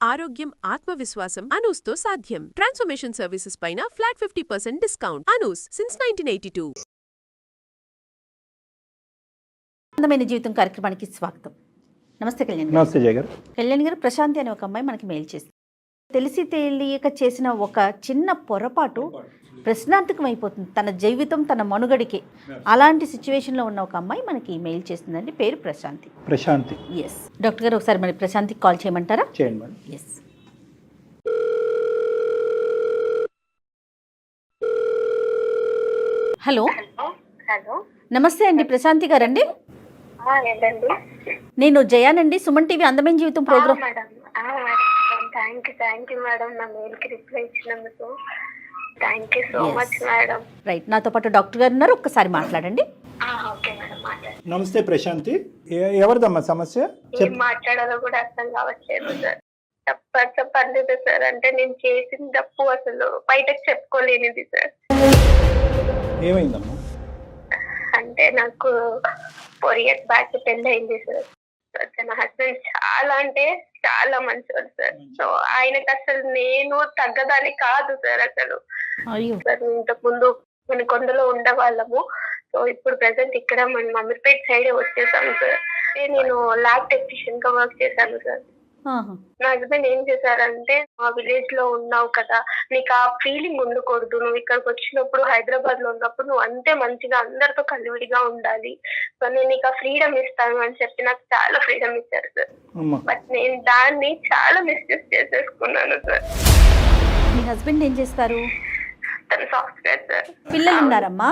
ఆరోగ్యం, ఆత్మవిశ్వాసం అనూస్తో సాధ్యం. ట్రాన్స్ఫర్మేషన్ సర్వీసెస్ పైన ఫ్లాట్ 50% డిస్కౌంట్. అనూస్ సిన్స్ 1982. అందమైన జీవితం కార్యక్రమానికి స్వాగతం. నమస్తే కళ్యాణ్ గారు. నమస్తే జయ గారు. కళ్యాణ్ గారు, ప్రశాంతి అనే ఒక అమ్మాయి మనకి మెయిల్ చేసింది. తెలిసి తెలియక చేసిన ఒక చిన్న పొరపాటు ప్రశ్నార్థకం అయిపోతుంది తన జీవితం, తన మనుగడికి. అలాంటి సిచ్యువేషన్లో ఉన్న ఒక అమ్మాయి మనకి మెయిల్ చేసిందండి. పేరు ప్రశాంతి. ప్రశాంతి. ఎస్ డాక్టర్ గారు, ఒకసారి మరి ప్రశాంతికి కాల్ చేయమంటారా? చేయండి మేడం. ఎస్. హలో. హలో, నమస్తే అండి, ప్రశాంతి గారండి. ఏంటండి? నేను జయానండి, సుమన్ టీవీ అందమైన జీవితం program. Madam, thank you madam, నా మెయిల్కి రిప్లై ఇచ్చినందుకు thank you so much madam. Right, నాతో పాటు డాక్టర్ గారు ఉన్నారు, ఒక్కసారి మాట్లాడండి. ఓకే మేడం, మాట్లాడండి. నమస్తే ప్రశాంతి. ఎవరిదమ్మా సమస్య? ఏం మాట్లాడాలో కూడా అర్థం కావట్లేదు సార్. చెప్పలేదు సార్, అంటే నేను చేసిన తప్పు అసలు బయటకు చెప్పుకోలేనిది సార్. ఏమైందమ్మా? అంటే నాకు 4 years బ్యాక్ పెళ్ళి అయింది సార్. నా హస్బెండ్ చాలా అంటే చాలా మంచివాడు సార్. సో ఆయనకు అసలు నేను తగ్గదాని కాదు సార్. అసలు సార్ ఇంతకు ముందు మన కొండలో ఉండేవాళ్ళము. సో ఇప్పుడు ప్రెసెంట్ ఇక్కడ మన అమీర్పేట్ సైడ్ వచ్చేసాను సార్. నేను ల్యాబ్ టెక్నీషియన్ గా వర్క్ చేశాను సార్. నా హస్బెండ్ ఏం చేశారంటే, మా విలేజ్ లో ఉన్నావు కదా, నీకు ఆ ఫీలింగ్ ఉండకూడదు, నువ్వు ఇక్కడికి వచ్చినప్పుడు హైదరాబాద్ లో ఉన్నప్పుడు నువ్వు అంతే మంచిగా అందరితో కలివిడిగా ఉండాలి, సో నేను నీకు ఆ ఫ్రీడమ్ ఇస్తాను అని చెప్పి నాకు చాలా ఫ్రీడమ్ ఇచ్చారు సార్. బట్ నేను దాన్ని చాలా మిస్యూజ్ చేసేసుకున్నాను సార్. మీ హస్బెండ్ ఏం చేస్తారు? తను సాఫ్ట్వేర్ సార్. పిల్లలు ఉన్నారమ్మా?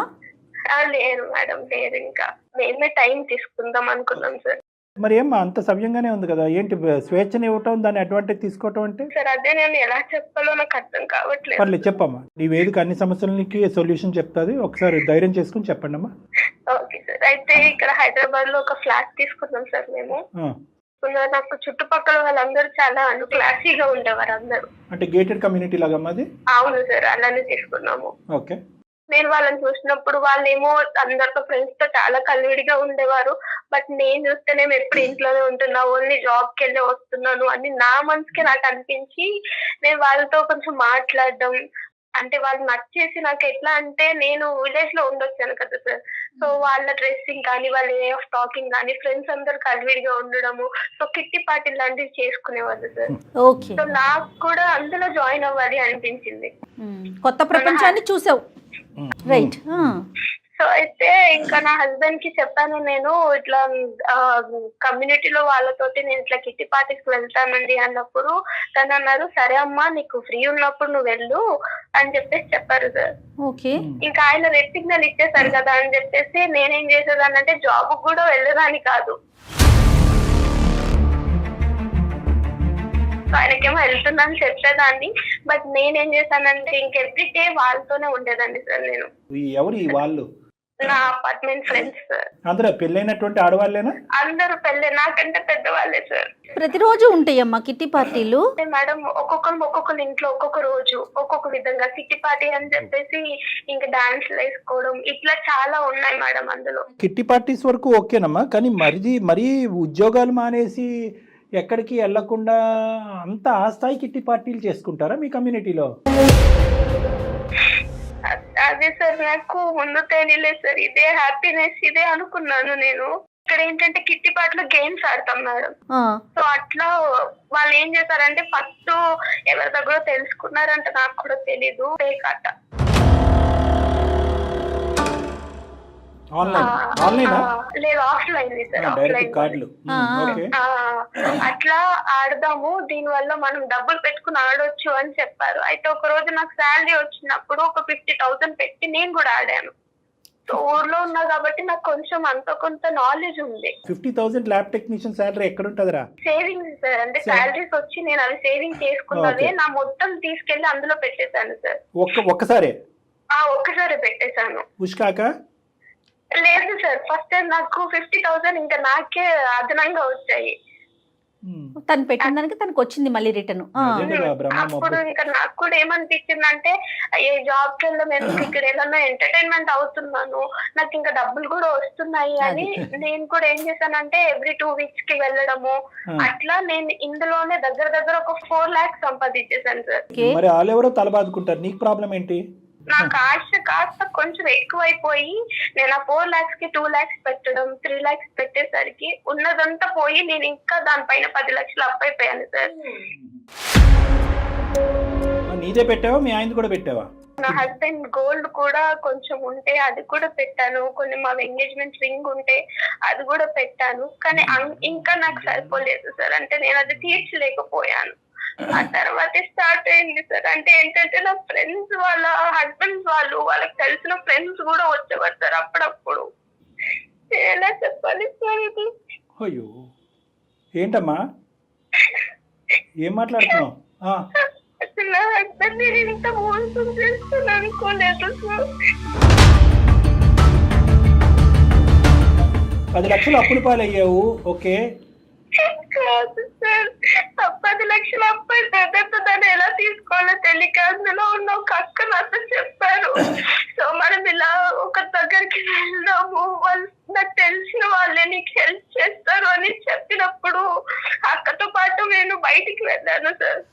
లేరు మేడం, లేరు. ఇంకా మేమే టైం తీసుకుందాం అనుకున్నాం సార్. మరి ఏమ్మా అంత సవ్యంగానే ఉంది కదా, ఏంటి స్వేచ్ఛని ఇవ్వటం, దాన్ని అడ్వాంటేజ్ తీసుకోవటం అంటే? సార్ అదే నేను ఎలా చెప్పాలో నాకు అర్థం కావట్లేదు. పర్లేదు చెప్పమ్మా, నీ వేదిక అన్ని సమస్యలకి సొల్యూషన్ చెప్తాది, ఒకసారి ధైర్యం చేసుకుని చెప్పండి అమ్మా. Okay sir. అయితే ఇక్కడ హైదరాబాద్ లో ఒక ఫ్లాట్ తీసుకున్నాం సార్ మేము. నాకు చుట్టుపక్కల వాళ్ళందరూ చాలా క్లాసీగా ఉండేవారు అందరూ. అంటే గేటెడ్ కమ్యూనిటీ లాగా అమ్మా అది? అవును సార్, అలానే తీసుకున్నాము. ఓకే. నేను వాళ్ళని చూసినప్పుడు వాళ్ళేమో అందరితో ఫ్రెండ్స్ తో చాలా కలివిడిగా ఉండేవారు. బట్ నేను చూస్తేనేమో ఎప్పుడు ఇంట్లోనే ఉంటున్నా, ఓన్లీ జాబ్ కి వెళ్ళి వస్తున్నాను అని నా మనసుకి నాకు అనిపించి నేను వాళ్ళతో కొంచెం మాట్లాడడం, అంటే వాళ్ళు నచ్చేసి నాకు ఎట్లా అంటే, నేను విలేజ్ లో ఉండొచ్చాను కదా సార్. సో వాళ్ళ డ్రెస్సింగ్ కానీ, వాళ్ళ వే ఆఫ్ టాకింగ్ కానీ, ఫ్రెండ్స్ అందరు కలివిడిగా ఉండడము, సో కిట్టి పార్టీ లాంటివి చేసుకునేవాళ్ళు సార్. సో నాకు కూడా అందులో జాయిన్ అవ్వాలి అనిపించింది. కొత్త ప్రపంచాన్ని చూసావు. రైట్. సో అయితే ఇంకా నా హస్బెండ్ కి చెప్పాను, నేను ఇట్లా కమ్యూనిటీలో వాళ్ళతోటి నేను ఇట్లా కిట్టి పార్టీకి వెళ్తానండి అన్నప్పుడు తను అన్నారు, సరే అమ్మా నీకు ఫ్రీ ఉన్నప్పుడు నువ్వు వెళ్ళు అని చెప్పేసి చెప్పారు సార్. ఓకే. ఇంకా ఆయన రెడ్ సిగ్నల్ ఇచ్చేసారు కదా అని చెప్పేసి నేనేం చేసేదాన్ని అంటే, జాబ్ కూడా వెళ్ళేదాన్ని కాదు. ఆయనకేమో వెళ్తున్నాను చెప్పేదాన్ని, బట్ నేనేం చేశానంటే ఇంకెవ్రీడే వాళ్ళతోనే ఉండేదాన్ని సార్. నేను ఎవరు ఈ వాళ్ళు? నా అపార్ట్మెంట్ ఫ్రెండ్స్ సార్. అందరూ పెళ్ళైనటువంటి ఆడవాళ్ళేనా? అందరూ పెళ్ళే, నాకంటే పెద్దవాళ్ళే సార్. ప్రతిరోజు ఉంటాయమ్మా కిట్టి పార్టీలు? మేడం ఒక్కొక్కరు ఇంట్లో ఒక్కొక్క రోజు ఒక్కొక్క విధంగా కిట్టి పార్టీ అని చెప్పేసి ఇంకా డాన్స్లు వేసుకోవడం, ఇట్లా చాలా ఉన్నాయి మేడం అందులో. కిట్టి పార్టీస్ వరకు ఓకేనమ్మా, కానీ మరీ ఉద్యోగాలు మానేసి ఎక్కడికి వెళ్లకుండా అంత ఆ స్థాయి కిట్టి పార్టీలు చేసుకుంటారా మీ కమ్యూనిటీలో? అదే సార్, నాకు ముందు తెలియలేదు సార్. ఇదే హ్యాపీనెస్, ఇదే అనుకున్నాను నేను. ఇక్కడ ఏంటంటే కిట్టి పార్టీలో గేమ్స్ ఆడతాం మేడం. సో అట్లా వాళ్ళు ఏం చేశారంటే, ఫస్ట్ ఎవరి దగ్గర తెలుసుకున్నారంటే నాకు కూడా తెలీదు, పేకాట. లేదు, ఆఫ్లైన్ సార్. అట్లా ఆడదాము, దీని వల్ల మనం డబ్బులు పెట్టుకుని ఆడొచ్చు అని చెప్పారు. అయితే ఒక రోజు నాకు శాలరీ వచ్చినప్పుడు ఒక 50,000 పెట్టి నేను కూడా ఆడాను. సో ఊర్లో ఉన్నా కాబట్టి నాకు కొంచెం అంత కొంత నాలెడ్జ్ ఉంది. 50,000 ల్యాబ్ టెక్నీషియన్ శాలరీ ఎక్కడ ఉంటదిరా? సేవింగ్స్ సార్, అంటే శాలరీస్ వచ్చి నేను అవి సేవింగ్ చేసుకున్నది నా మొత్తం తీసుకెళ్లి అందులో పెట్టేశాను సార్. ఒక్కసారి పెట్టేశాను. ఉష్కాక లేదు సార్, ఫస్ట్ టైం నాకు 50,000 ఇంకా నాకే అదనంగా వచ్చాయి. తను పెట్టిన దానికి తనకు వచ్చింది మళ్ళీ రిటర్న్. అదే కదా బ్రహ్మ అప్పుడు మొబ్బు. ఇంకా నాకు కూడా ఏమనిపించింది అంటే అయ్యే జాబ్ కి వెళ్ళడం ఎందుకు, ఇక్కడ ఏదన్నా ఎంటర్టైన్మెంట్ అవుతున్నాను, నాకు ఇంకా డబ్బులు కూడా వస్తున్నాయి అని నేను కూడా ఏం చేశానంటే ఎవ్రీ 2 weeks కి వెళ్ళడము, అట్లా నేను ఇందులోనే దగ్గర దగ్గర ఒక 4 lakhs సంపాదించేసాను సార్. మరి వాళ్ళెవరో తల బాదుకుంటారు, నీకు ప్రాబ్లం ఏంటి? నాకు ఆశ కాస్త కొంచెం ఎక్కువైపోయి నేను ఆ 4 lakhs కి 2 lakhs పెట్టడం, 3 lakhs పెట్టేసరికి ఉన్నదంతా పోయి నేను ఇంకా దానిపైన 10 లక్షలు అప్పైపోయాను సార్. నీదే పెట్టావా, మీ ఆయన కూడా పెట్టావా? నా హస్బెండ్ గోల్డ్ కూడా కొంచెం ఉంటే అది కూడా పెట్టాను, కొన్ని మా ఎంగేజ్మెంట్ రింగ్ ఉంటే అది కూడా పెట్టాను, కానీ ఇంకా నాకు సరిపోలేదు సార్. అంటే నేను అది తీర్చలేకపోయాను. ఆ తర్వాత స్టార్ట్ అయింది సార్. అంటే ఏంటంటే నా ఫ్రెండ్స్ వాళ్ళ హస్బెండ్స్ వాళ్ళకి తెలిసిన ఫ్రెండ్స్ కూడా వచ్చేవారు సార్ అప్పుడప్పుడు. ఎలా చెప్పాలి సార్ ఇది? అయ్యో ఏంటమ్మా, ఏం మాట్లాడుతున్నావు? అసలు నా హస్బెండ్ నేను ఇంత మోసం చేస్తాను అనుకోలేదు సార్. 10 లక్షలు అప్పులు పాలయ్యావు, ఓకే. కాదు సార్, 10 లక్షలు అబ్బాయి దగ్గరతో దాన్ని ఎలా తీసుకోవాలో తెలియక అందులో ఉన్న ఒక అక్క నాతో చెప్పారు. సో మనం ఇలా ఒక దగ్గరికి వెళ్దాము, వాళ్ళు నాకు తెలిసిన వాళ్ళే నీకు హెల్ప్ చేస్తారు అని చెప్పినప్పుడు అక్కతో పాటు నేను బయటికి వెళ్ళాను సార్.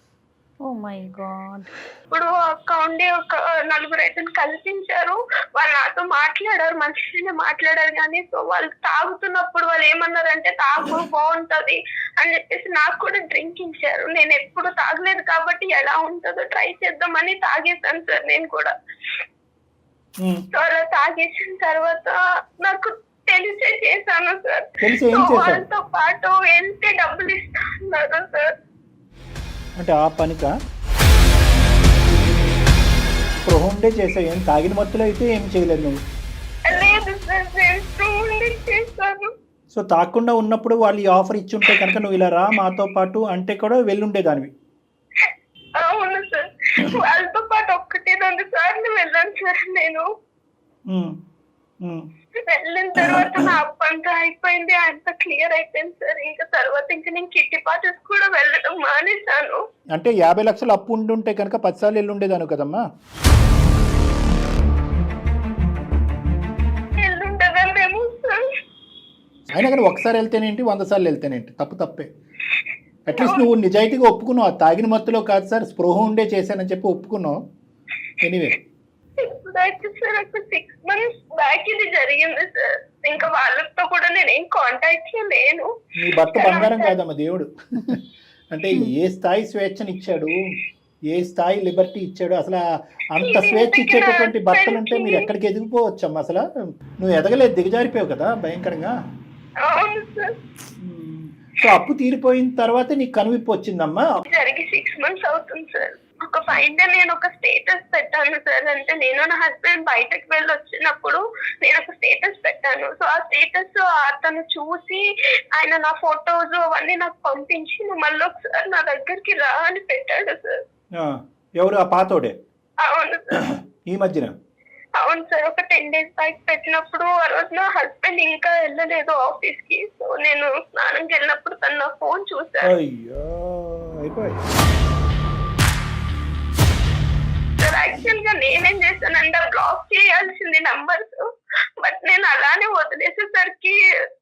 Oh my God. ఇప్పుడు అక్క ఉండి ఒక 4 రైతులు కల్పించారు, వాళ్ళు నాతో మాట్లాడారు, మంచిగానే మాట్లాడారు. కానీ సో వాళ్ళు తాగుతున్నప్పుడు వాళ్ళు ఏమన్నారంటే తాగు బాగుంటది అని చెప్పేసి నాకు కూడా డ్రింక్ ఇచ్చారు. నేను ఎప్పుడు తాగలేదు కాబట్టి ఎలా ఉంటుందో ట్రై చేద్దామని తాగేశాను సార్ నేను కూడా. సో అలా తాగేసిన తర్వాత నాకు తెలిసే చేశాను సార్. వాళ్ళతో పాటు వెళ్తే డబ్బులు ఇస్తున్నారు సార్. అంటే ఆ పనికా స్పృహండే చేసావు? ఏం తాగిన మత్తులో అయితే ఏం చేయలేదు నువ్వు? లేదు సార్, నేను స్పృహండే చేశాను. సో తాగకుండా ఉన్నప్పుడు వాళ్ళు ఈ ఆఫర్ ఇచ్చి ఉంటే కనుక నువ్వు ఇలా రా మాతో పాటు అంటే కూడా వెళ్ళుండేదానివి. అవును సార్, వాళ్ళతో పాటు 1-2 సార్లు వెళ్ళాను సార్ నేను. వెళ్ళిన తర్వాత నా అప్పు అంతా అయిపోయింది, అంత క్లియర్ అయిపోయింది సార్. ఇంకా తర్వాత ఇంకా నేను కిట్టి పార్టీస్ కూడా వెళ్ళడం మానేశాను. అంటే 50 లక్షలు అప్పు ఉండుంటే కనుక 10 సార్లు వెళ్ళుండేదాను కదమ్మా. వెళ్ళుండేదాన్నేమో సార్. అయినా కానీ ఒకసారి వెళ్తేనేంటి, 100 సార్లు వెళ్తేనేంటి, తప్పే. అట్లీస్ట్ నువ్వు నిజాయితీగా ఒప్పుకున్నావు, ఆ తాగిన మత్తులో కాదు సార్ స్పృహ ఉండే చేశానని చెప్పి ఒప్పుకున్నావు. ఎనీవే ఇప్పుడైతే సార్ ఒక 6 months బ్యాక్ ఇది జరిగింది సార్. ఇంకా వాళ్ళతో కూడా నేను ఏం కాంటాక్ట్ లో లేను. నీ భర్త బంగారం కాదమ్మా దేవుడు. అంటే ఏ స్థాయి స్వేచ్ఛనిచ్చాడు, ఏ స్థాయి లిబర్టీ ఇచ్చాడు, అసలు అంత స్వేచ్ఛ ఇచ్చేటటువంటి భర్తలు ఉంటే మీరు ఎక్కడికి ఎదిగిపోవచ్చమ్మా. అసలు నువ్వు ఎదగలేదు, దిగజారిపోయావు కదా భయంకరంగా. అవును సార్. సో అప్పు తీరిపోయిన తర్వాత నీకు కనువిప్పు వచ్చిందమ్మా. జరిగి 6 months అవుతుంది సార్. ఒక ఫైన్ డే నేను ఒక స్టేటస్ పెట్టాను సార్. అంటే నేను నా హస్బెండ్ బయటకు వెళ్ళి వచ్చినప్పుడు నేను ఒక స్టేటస్ పెట్టాను. సో ఆ స్టేటస్ అతను చూసి ఆయన నా ఫొటోస్ అవన్నీ నాకు పంపించి నువ్వు మళ్ళీ ఒకసారి నా దగ్గరికి రా అని పెట్టాడు సార్. ఎవరు ఆ పాతోడే? అవును సార్. ఈ మధ్యన? అవును సార్, ఒక 10 days బ్యాక్ పెట్టినప్పుడు ఆ రోజు నా హస్బెండ్ ఇంకా వెళ్ళలేదు ఆఫీస్ కి. సో నేను స్నానంకి వెళ్ళినప్పుడు తను నా ఫోన్ చూసాను. అయ్యో అయిపోయి. యాక్చువల్ గా నేనేం చేశానంటే బ్లాక్ చేయాల్సింది నంబర్స్, బట్ నేను అలానే వదిలేసేసరికి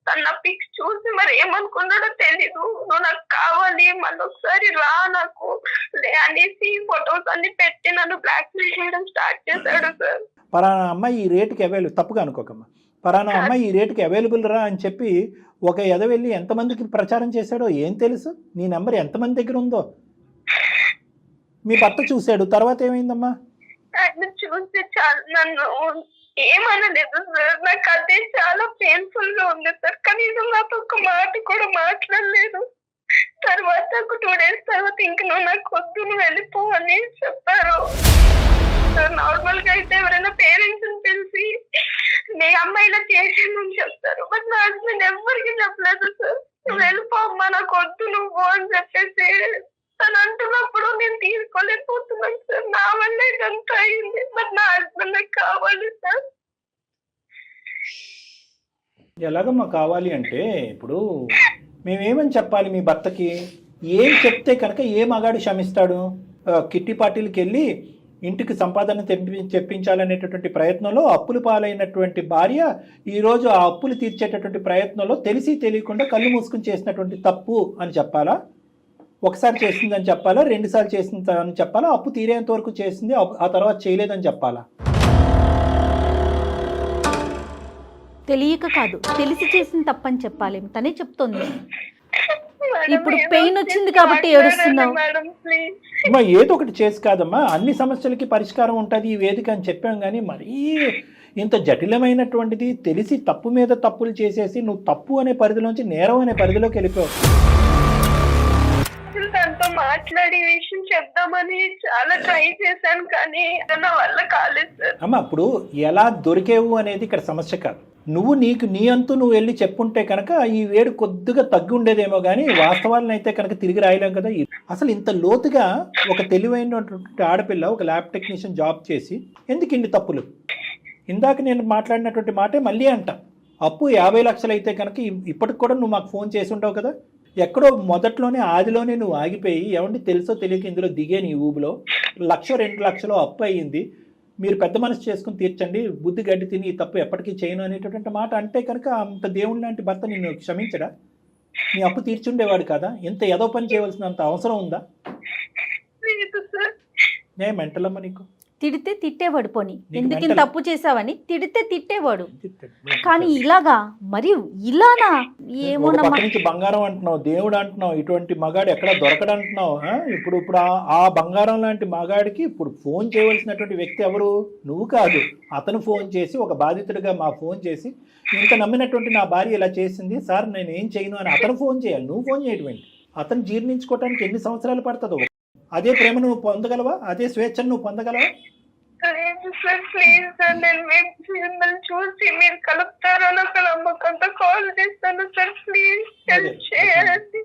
తన పిక్స్ చూసి మరి ఏమనుకున్నాడో తెలీదు. నువ్వు నాకు కావాలి మళ్ళీ ఒకసారి రా నాకు అనేసి ఫొటోస్ అన్ని పెట్టి నన్ను బ్లాక్ మెయిల్ చేయడం స్టార్ట్ చేశాడు సార్. పలానా అమ్మాయి ఈ రేటుకి అవైలబుల్, తప్పుగా అనుకోకమ్మా, పలానా అమ్మాయి ఈ రేటుకి అవైలబుల్ రా అని చెప్పి ఒక ఎదవెళ్ళి ఎంతమందికి ప్రచారం చేశాడో ఏం తెలుసు? నీ నెంబర్ ఎంతమంది దగ్గర ఉందో మీ భర్త చూశాడు, తర్వాత ఏమైందమ్మా? ఆయన చూసి చాలా నన్ను ఏమనలేదు సార్. నాకు అదే చాలా పెయిన్ఫుల్ గా ఉంది సార్. కనీసం నాతో ఒక మాట కూడా మాట్లాడలేదు. తర్వాత ఒక 2 days తర్వాత ఇంక నువ్వు నాకు వద్దు, నువ్వు వెళ్ళిపో అని చెప్పారు. నార్మల్ గా అయితే ఎవరైనా పేరెంట్స్ పిలిచి నీ అమ్మాయి ఇలా చేసిందని చెప్తారు, బట్ నా హస్బెండ్ ఎవరికి చెప్పలేదు సార్. నువ్వు వెళ్ళిపో అమ్మా, నాకు వద్దు నువ్వు అని చెప్పేసి తను అంటున్నప్పుడు నేను తీసుకోలేకపోతున్నాను సార్. నా వల్ల ఇదంతా అయింది, బట్ నా హస్బెండ్ నాకు కావాలి సార్. ఎలాగమ్మా కావాలి అంటే ఇప్పుడు మేమేమని చెప్పాలి మీ భర్తకి? ఏం చెప్తే కనుక ఏ మగాడు క్షమిస్తాడు? కిట్టి పార్టీలకి వెళ్ళి ఇంటికి సంపాదన తెప్పించాలనేటటువంటి ప్రయత్నంలో అప్పులు పాలైనటువంటి భార్య ఈరోజు ఆ అప్పులు తీర్చేటటువంటి ప్రయత్నంలో తెలిసి తెలియకుండా కళ్ళు మూసుకుని చేసినటువంటి తప్పు అని చెప్పాలా? ఒకసారి చేసిందని చెప్పాలా? 2 సార్లు చేసిందని చెప్పాలా? అప్పు తీరేంత వరకు చేసింది, ఆ తర్వాత చేయలేదని చెప్పాలా? తెలియక కాదు, తెలిసి చేసిన తప్పని చెప్పాలి. తనే చెప్తోంది. ఇప్పుడు పెయిన్ వచ్చింది కాబట్టి ఏడుస్తున్నావు. అమ్మా ఏదో ఒకటి చేసి కాదమ్మా, అన్ని సమస్యలకి పరిష్కారం ఉంటుంది ఈ వేదిక అని చెప్పాం. కానీ మరీ ఇంత జటిలమైనటువంటిది తెలిసి తప్పు మీద తప్పులు చేసేసి నువ్వు తప్పు అనే పరిధిలోంచి నేరం అనే పరిధిలోకి వెళ్ళిపోయావు. తనతో మాట్లాడి విషయం చెప్దామని చాలా ట్రై చేశాను, కానీ నా వల్ల కాలేదు సార్. అమ్మ ఇప్పుడు ఎలా దొరికేవు అనేది ఇక్కడ సమస్య కాదు. నువ్వు నీ అంతు నువ్వు వెళ్ళి చెప్పుంటే కనుక ఈ వేడు కొద్దిగా తగ్గి ఉండేదేమో, కానీ వాస్తవాలను అయితే కనుక తిరిగి రాయలేం కదా. అసలు ఇంత లోతుగా ఒక తెలివైనటువంటి ఆడపిల్ల ఒక ల్యాబ్ టెక్నీషియన్ జాబ్ చేసి ఎందుకు ఇన్ని తప్పులు? ఇందాక నేను మాట్లాడినటువంటి మాటే మళ్ళీ అంట. అప్పు 50 లక్షలు అయితే కనుక ఇప్పటికి కూడా నువ్వు మాకు ఫోన్ చేసి ఉండవు కదా. ఎక్కడో మొదట్లోనే ఆదిలోనే నువ్వు ఆగిపోయి ఏమంటే తెలుసో తెలియక ఇందులో దిగే నీ ఊబిలో 1-2 లక్షలు అప్పు అయ్యింది, మీరు పెద్ద మనసు చేసుకుని తీర్చండి, బుద్ధి గడ్డి తిని ఈ తప్పు ఎప్పటికీ చేయను అనేటటువంటి మాట అంటే కనుక అంత దేవుడి లాంటి భర్త నిన్ను క్షమించడా? నీ అప్పు తీర్చుండేవాడు కదా? ఎంత ఏదో పని చేయవలసినంత అవసరం ఉందా? నే మెంటలమ్మ నీకు. తిడితే తిట్టేవాడు, పోనీ ఎందుకు ఇంత తప్పు చేసావని తిడితే తిట్టేవాడు. కానీ ఇలాగా మరి ఇలానా? ఏమోనమ్మా, నుంచి బంగారం అంటున్నావు, దేవుడు అంటున్నావు, ఇటువంటి మగాడు ఎక్కడ దొరకడంటున్నావు. ఇప్పుడు ఆ బంగారం లాంటి మగాడికి ఇప్పుడు ఫోన్ చేయవలసినటువంటి వ్యక్తి ఎవరు? నువ్వు కాదు, అతను ఫోన్ చేసి ఒక బాధితుడిగా మా ఫోన్ చేసి ఇంత నమ్మినటువంటి నా భార్య ఇలా చేసింది సార్, నేను ఏం చేయను అని అతను ఫోన్ చేయాలి. నువ్వు ఫోన్ చేయటువంటి అతను జీర్ణించుకోవడానికి ఎన్ని సంవత్సరాలు పడుతుందో? అదే ప్రేమ నువ్వు పొందగలవా? అదే స్వేచ్ఛను నువ్వు పొందగలవా? ప్లీజ్ సార్, నేను మిమ్మల్ని చూసి మీరు కలుపుతారని ఒక నమ్మకంతో కాల్ చేస్తాను సార్. ప్లీజ్ హెల్ప్ చేయండి,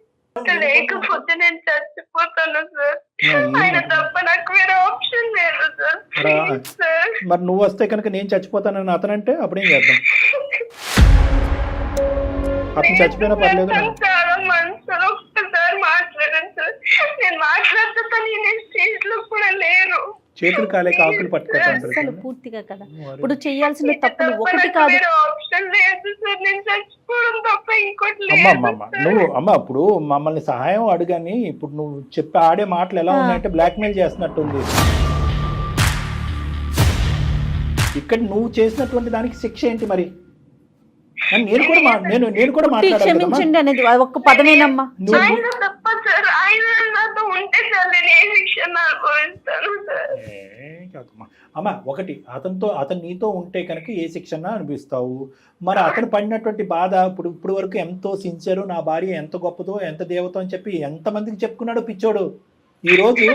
లేకపోతే నేను చచ్చిపోతాను సార్. ఆయన తప్ప నాకు వేరే ఆప్షన్ లేదు సార్. Please sir. మరి నువ్వు వస్తే కనుక నేను చచ్చిపోతానని అతనంటే అప్పుడేం చేద్దాం? అతను చచ్చిపోయినా పర్లేదు. చాలా మనసులో ఒక్కసారి మాట్లాడాను సార్. నేను మాట్లాడుతా, నేను స్టేజ్ లో కూడా లేరు. చేతులు కాలే కాకులు పట్టుకుంటారు అసలు పూర్తిగా కదా. ఇప్పుడు చేయాల్సిన తప్పులు ఒకటి కాదు. అమ్మ ఇప్పుడు మమ్మల్ని సహాయం అడుగని ఇప్పుడు నువ్వు చెప్పి ఆడే మాటలు ఎలా ఉన్నాయంటే బ్లాక్మెయిల్ చేస్తున్నట్టుంది. ఇక్కడ నువ్వు చేసినటువంటి దానికి శిక్ష ఏంటి మరి? నేను కూడా క్షమించండి అనేది ఒక్క పదమేనమ్మా. అమ్మా ఒకటి, అతను నీతో ఉంటే కనుక ఏ శిక్షణ అనిపిస్తావు? మరి అతను పడినటువంటి బాధ ఇప్పుడు వరకు ఎంతో సిన్సియరు, నా భార్య ఎంత గొప్పదో ఎంత దేవతో అని చెప్పి ఎంతమందికి చెప్పుకున్నాడు పిచ్చోడు. ఈరోజు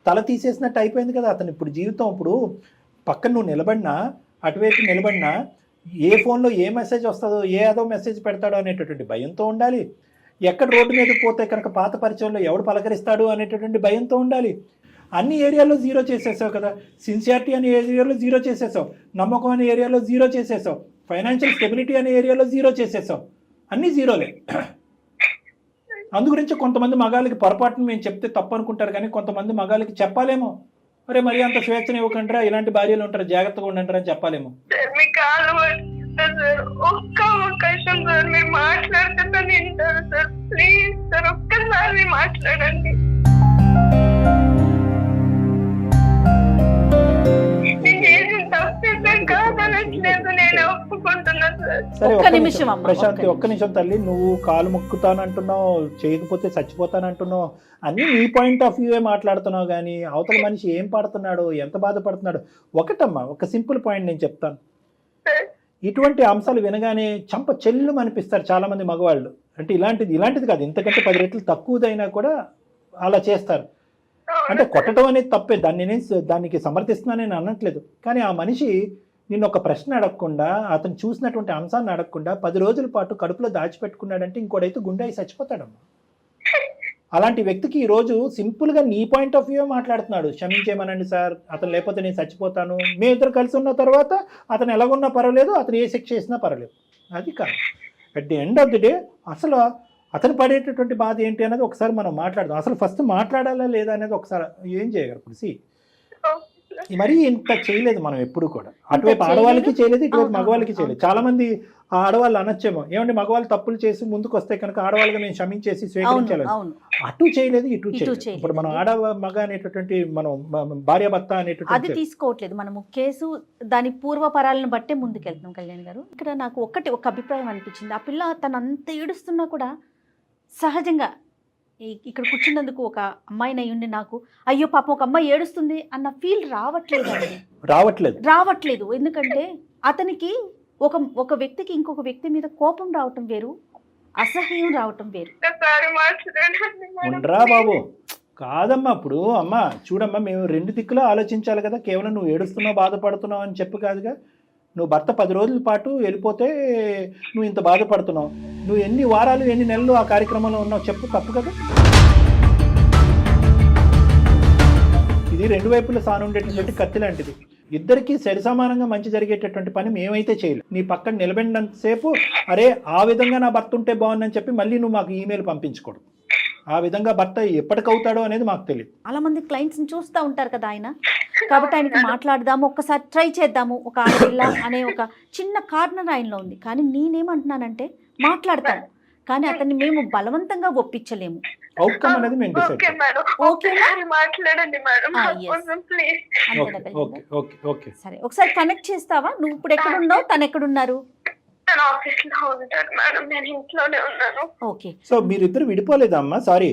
తల తీసేసినట్టు అయిపోయింది కదా అతను ఇప్పుడు జీవితం. ఇప్పుడు పక్కన నువ్వు నిలబడినా, అటువైపు నిలబడినా ఏ ఫోన్లో ఏ మెసేజ్ వస్తుందో, ఏదో మెసేజ్ పెడతాడో అనేటటువంటి భయంతో ఉండాలి. ఎక్కడ రోడ్డు మీద పోతే కనుక పాత పరిచయంలో ఎవడు పలకరిస్తాడు అనేటటువంటి భయంతో ఉండాలి. అన్ని ఏరియాలో జీరో చేసేసావు కదా. సిన్సియారిటీ అనే ఏరియాలో జీరో చేసేసావు, నమ్మకం అనే ఏరియాలో జీరో చేసేసావు, ఫైనాన్షియల్ స్టెబిలిటీ అనే ఏరియాలో జీరో చేసేసావు. అన్నీ జీరోలే. అందుగురించి కొంతమంది మగాళ్ళకి పొరపాటును మేము చెప్తే తప్పు అనుకుంటారు, కానీ కొంతమంది మగాళ్ళకి చెప్పాలేమో, అరే మరి అంత స్వేచ్ఛను ఇవ్వకంటారా, ఇలాంటి భార్యలు ఉంటారు, జాగ్రత్తగా ఉండంటారా అని చెప్పాలేమో. ఒక్క అవకాశం సార్, మీరు మాట్లాడుతున్నా వింటారు సార్. ప్లీజ్ సార్, ఒక్కసారి మాట్లాడండి. నేను చేసిన తప్పే కాదనట్లేదు, నేను ఒప్పుకుంటున్నా సార్. సరే ప్రశాంతి, ఒక్క నిమిషం తల్లి. నువ్వు కాలు మొక్కుతానంటున్నావు, చేయకపోతే చచ్చిపోతానంటున్నావు, అన్నీ నీ పాయింట్ ఆఫ్ వ్యూ మాట్లాడుతున్నావు, కానీ అవతల మనిషి ఏం పడుతున్నాడు, ఎంత బాధపడుతున్నాడు. ఒకటమ్మా, ఒక సింపుల్ పాయింట్ నేను చెప్తాను. ఇటువంటి అంశాలు వినగానే చంప చెల్లు అనిపిస్తారు చాలా మంది మగవాళ్ళు. అంటే ఇలాంటిది కాదు, ఇంతకంటే 10 రెట్లు తక్కువదైనా కూడా అలా చేస్తారు. అంటే కొట్టడం అనేది తప్పే, దానికి సమర్థిస్తున్నాను నేను అనట్లేదు. కానీ ఆ మనిషి నిన్ను ఒక ప్రశ్న అడగకుండా, అతను చూసినటువంటి అంశాన్ని అడగకుండా 10 రోజుల పాటు కడుపులో దాచిపెట్టుకున్నాడంటే ఇంకోడైతే గుండె అయి చచ్చిపోతాడమ్మా. అలాంటి వ్యక్తికి ఈరోజు సింపుల్గా నీ పాయింట్ ఆఫ్ వ్యూ మాట్లాడుతున్నాడు. క్షమించేమనండి సార్, అతను లేకపోతే నేను చచ్చిపోతాను. మీ ఇద్దరు కలిసి ఉన్న తర్వాత అతను ఎలాగున్నా పర్వాలేదు, అతను ఏ శిక్ష చేసినా పర్వాలేదు. అది కాదు. At the end of the day అసలు అతను పడేటటువంటి బాధ ఏంటి అనేది ఒకసారి మనం మాట్లాడదాం. అసలు ఫస్ట్ మాట్లాడాలా లేదా అనేది ఒకసారి ఏం చేయగలరు. మరీ ఇంత చేయలేదు మనం ఎప్పుడు కూడా. అటువైపు ఆడవాళ్ళకి చేయలేదు, ఇటువైపు మగవాళ్ళకి చేయలేదు. చాలా మంది ఆడవాళ్ళు అనొచ్చేమో, ఏమంటే మగవాళ్ళు తప్పులు చేసి ముందుకు వస్తే కనుక ఆడవాళ్ళగా మేము క్షమించేసి స్వీకరించాలి. అటు చేయలేదు, ఇటు చేయలేదు. ఇప్పుడు మనం ఆడ మగ అనేటటువంటి మనం భార్యాభర్త అనేటటువంటి అది తీసుకోవట్లేదు మనము. కేసు దాని పూర్వపరాలను బట్టే ముందుకెళ్తున్నాం. కళ్యాణ్ గారు, ఇక్కడ నాకు ఒక అభిప్రాయం అనిపించింది. ఆ పిల్ల తను అంత ఏడుస్తున్నా కూడా సహజంగా ఇక్కడ కూర్చున్నందుకు ఒక అమ్మాయిని అయ్యుండి నాకు అయ్యో పాపం ఒక అమ్మాయి ఏడుస్తుంది అన్న ఫీల్ రావట్లేదు. ఎందుకంటే అతనికి ఒక వ్యక్తికి ఇంకొక వ్యక్తి మీద కోపం రావటం వేరు, అసహ్యం రావటం వేరు. ఉండరా బాబు, కాదమ్మా. ఇప్పుడు అమ్మ చూడమ్మా, మేము రెండు దిక్కులో ఆలోచించాలి కదా. కేవలం నువ్వు ఏడుస్తున్నావు బాధపడుతున్నావు అని చెప్పు కాదుగా. నువ్వు భర్త 10 రోజుల పాటు వెళ్ళిపోతే నువ్వు ఇంత బాధపడుతున్నావు. నువ్వు ఎన్ని వారాలు ఎన్ని నెలలు ఆ కార్యక్రమంలో ఉన్నావు చెప్పు, తప్పు కదా. ఇది రెండు వైపుల సానుండేటటువంటి కత్తి లాంటిది. ఇద్దరికి సరిసమానంగా మంచి జరిగేటటువంటి పని మేమైతే చేయలేం. నీ పక్కన నిలబడినంతసేపు అరే ఆ విధంగా నా భర్త ఉంటే బాగుందని చెప్పి మళ్ళీ నువ్వు మాకు ఈమెయిల్ పంపించకూడదు. ఆ విధంగా భర్త ఎప్పటికవుతాడో అనేది మాకు తెలియదు. చాలా మంది క్లయింట్స్ని చూస్తూ ఉంటారు కదా ఆయన, కాబట్టి ఆయనకి మాట్లాడదాము, ఒక్కసారి ట్రై చేద్దాము. ఒక ఆడపిల్ల అనే ఒక చిన్న కార్నర్ ఆయనలో ఉంది. కానీ నేనేమంటున్నానంటే మాట్లాడతాను, కానీ అతన్ని మేము బలవంతంగా ఒప్పించలేము. అవుట్కమ్ అనేది మేము డిసైడ్ చేస్తాం. సరే, ఒకసారి కనెక్ట్ చేస్తావా? నువ్వు ఇప్పుడు ఎక్కడున్నావు, తను ఎక్కడున్నారు? ఆఫీస్ లో ఉంటారు మేడం, నేను ఇంట్లోనే ఉన్నాను. ఓకే. సో మీరిద్దరు విడిపోలేదా అమ్మా? సారీ,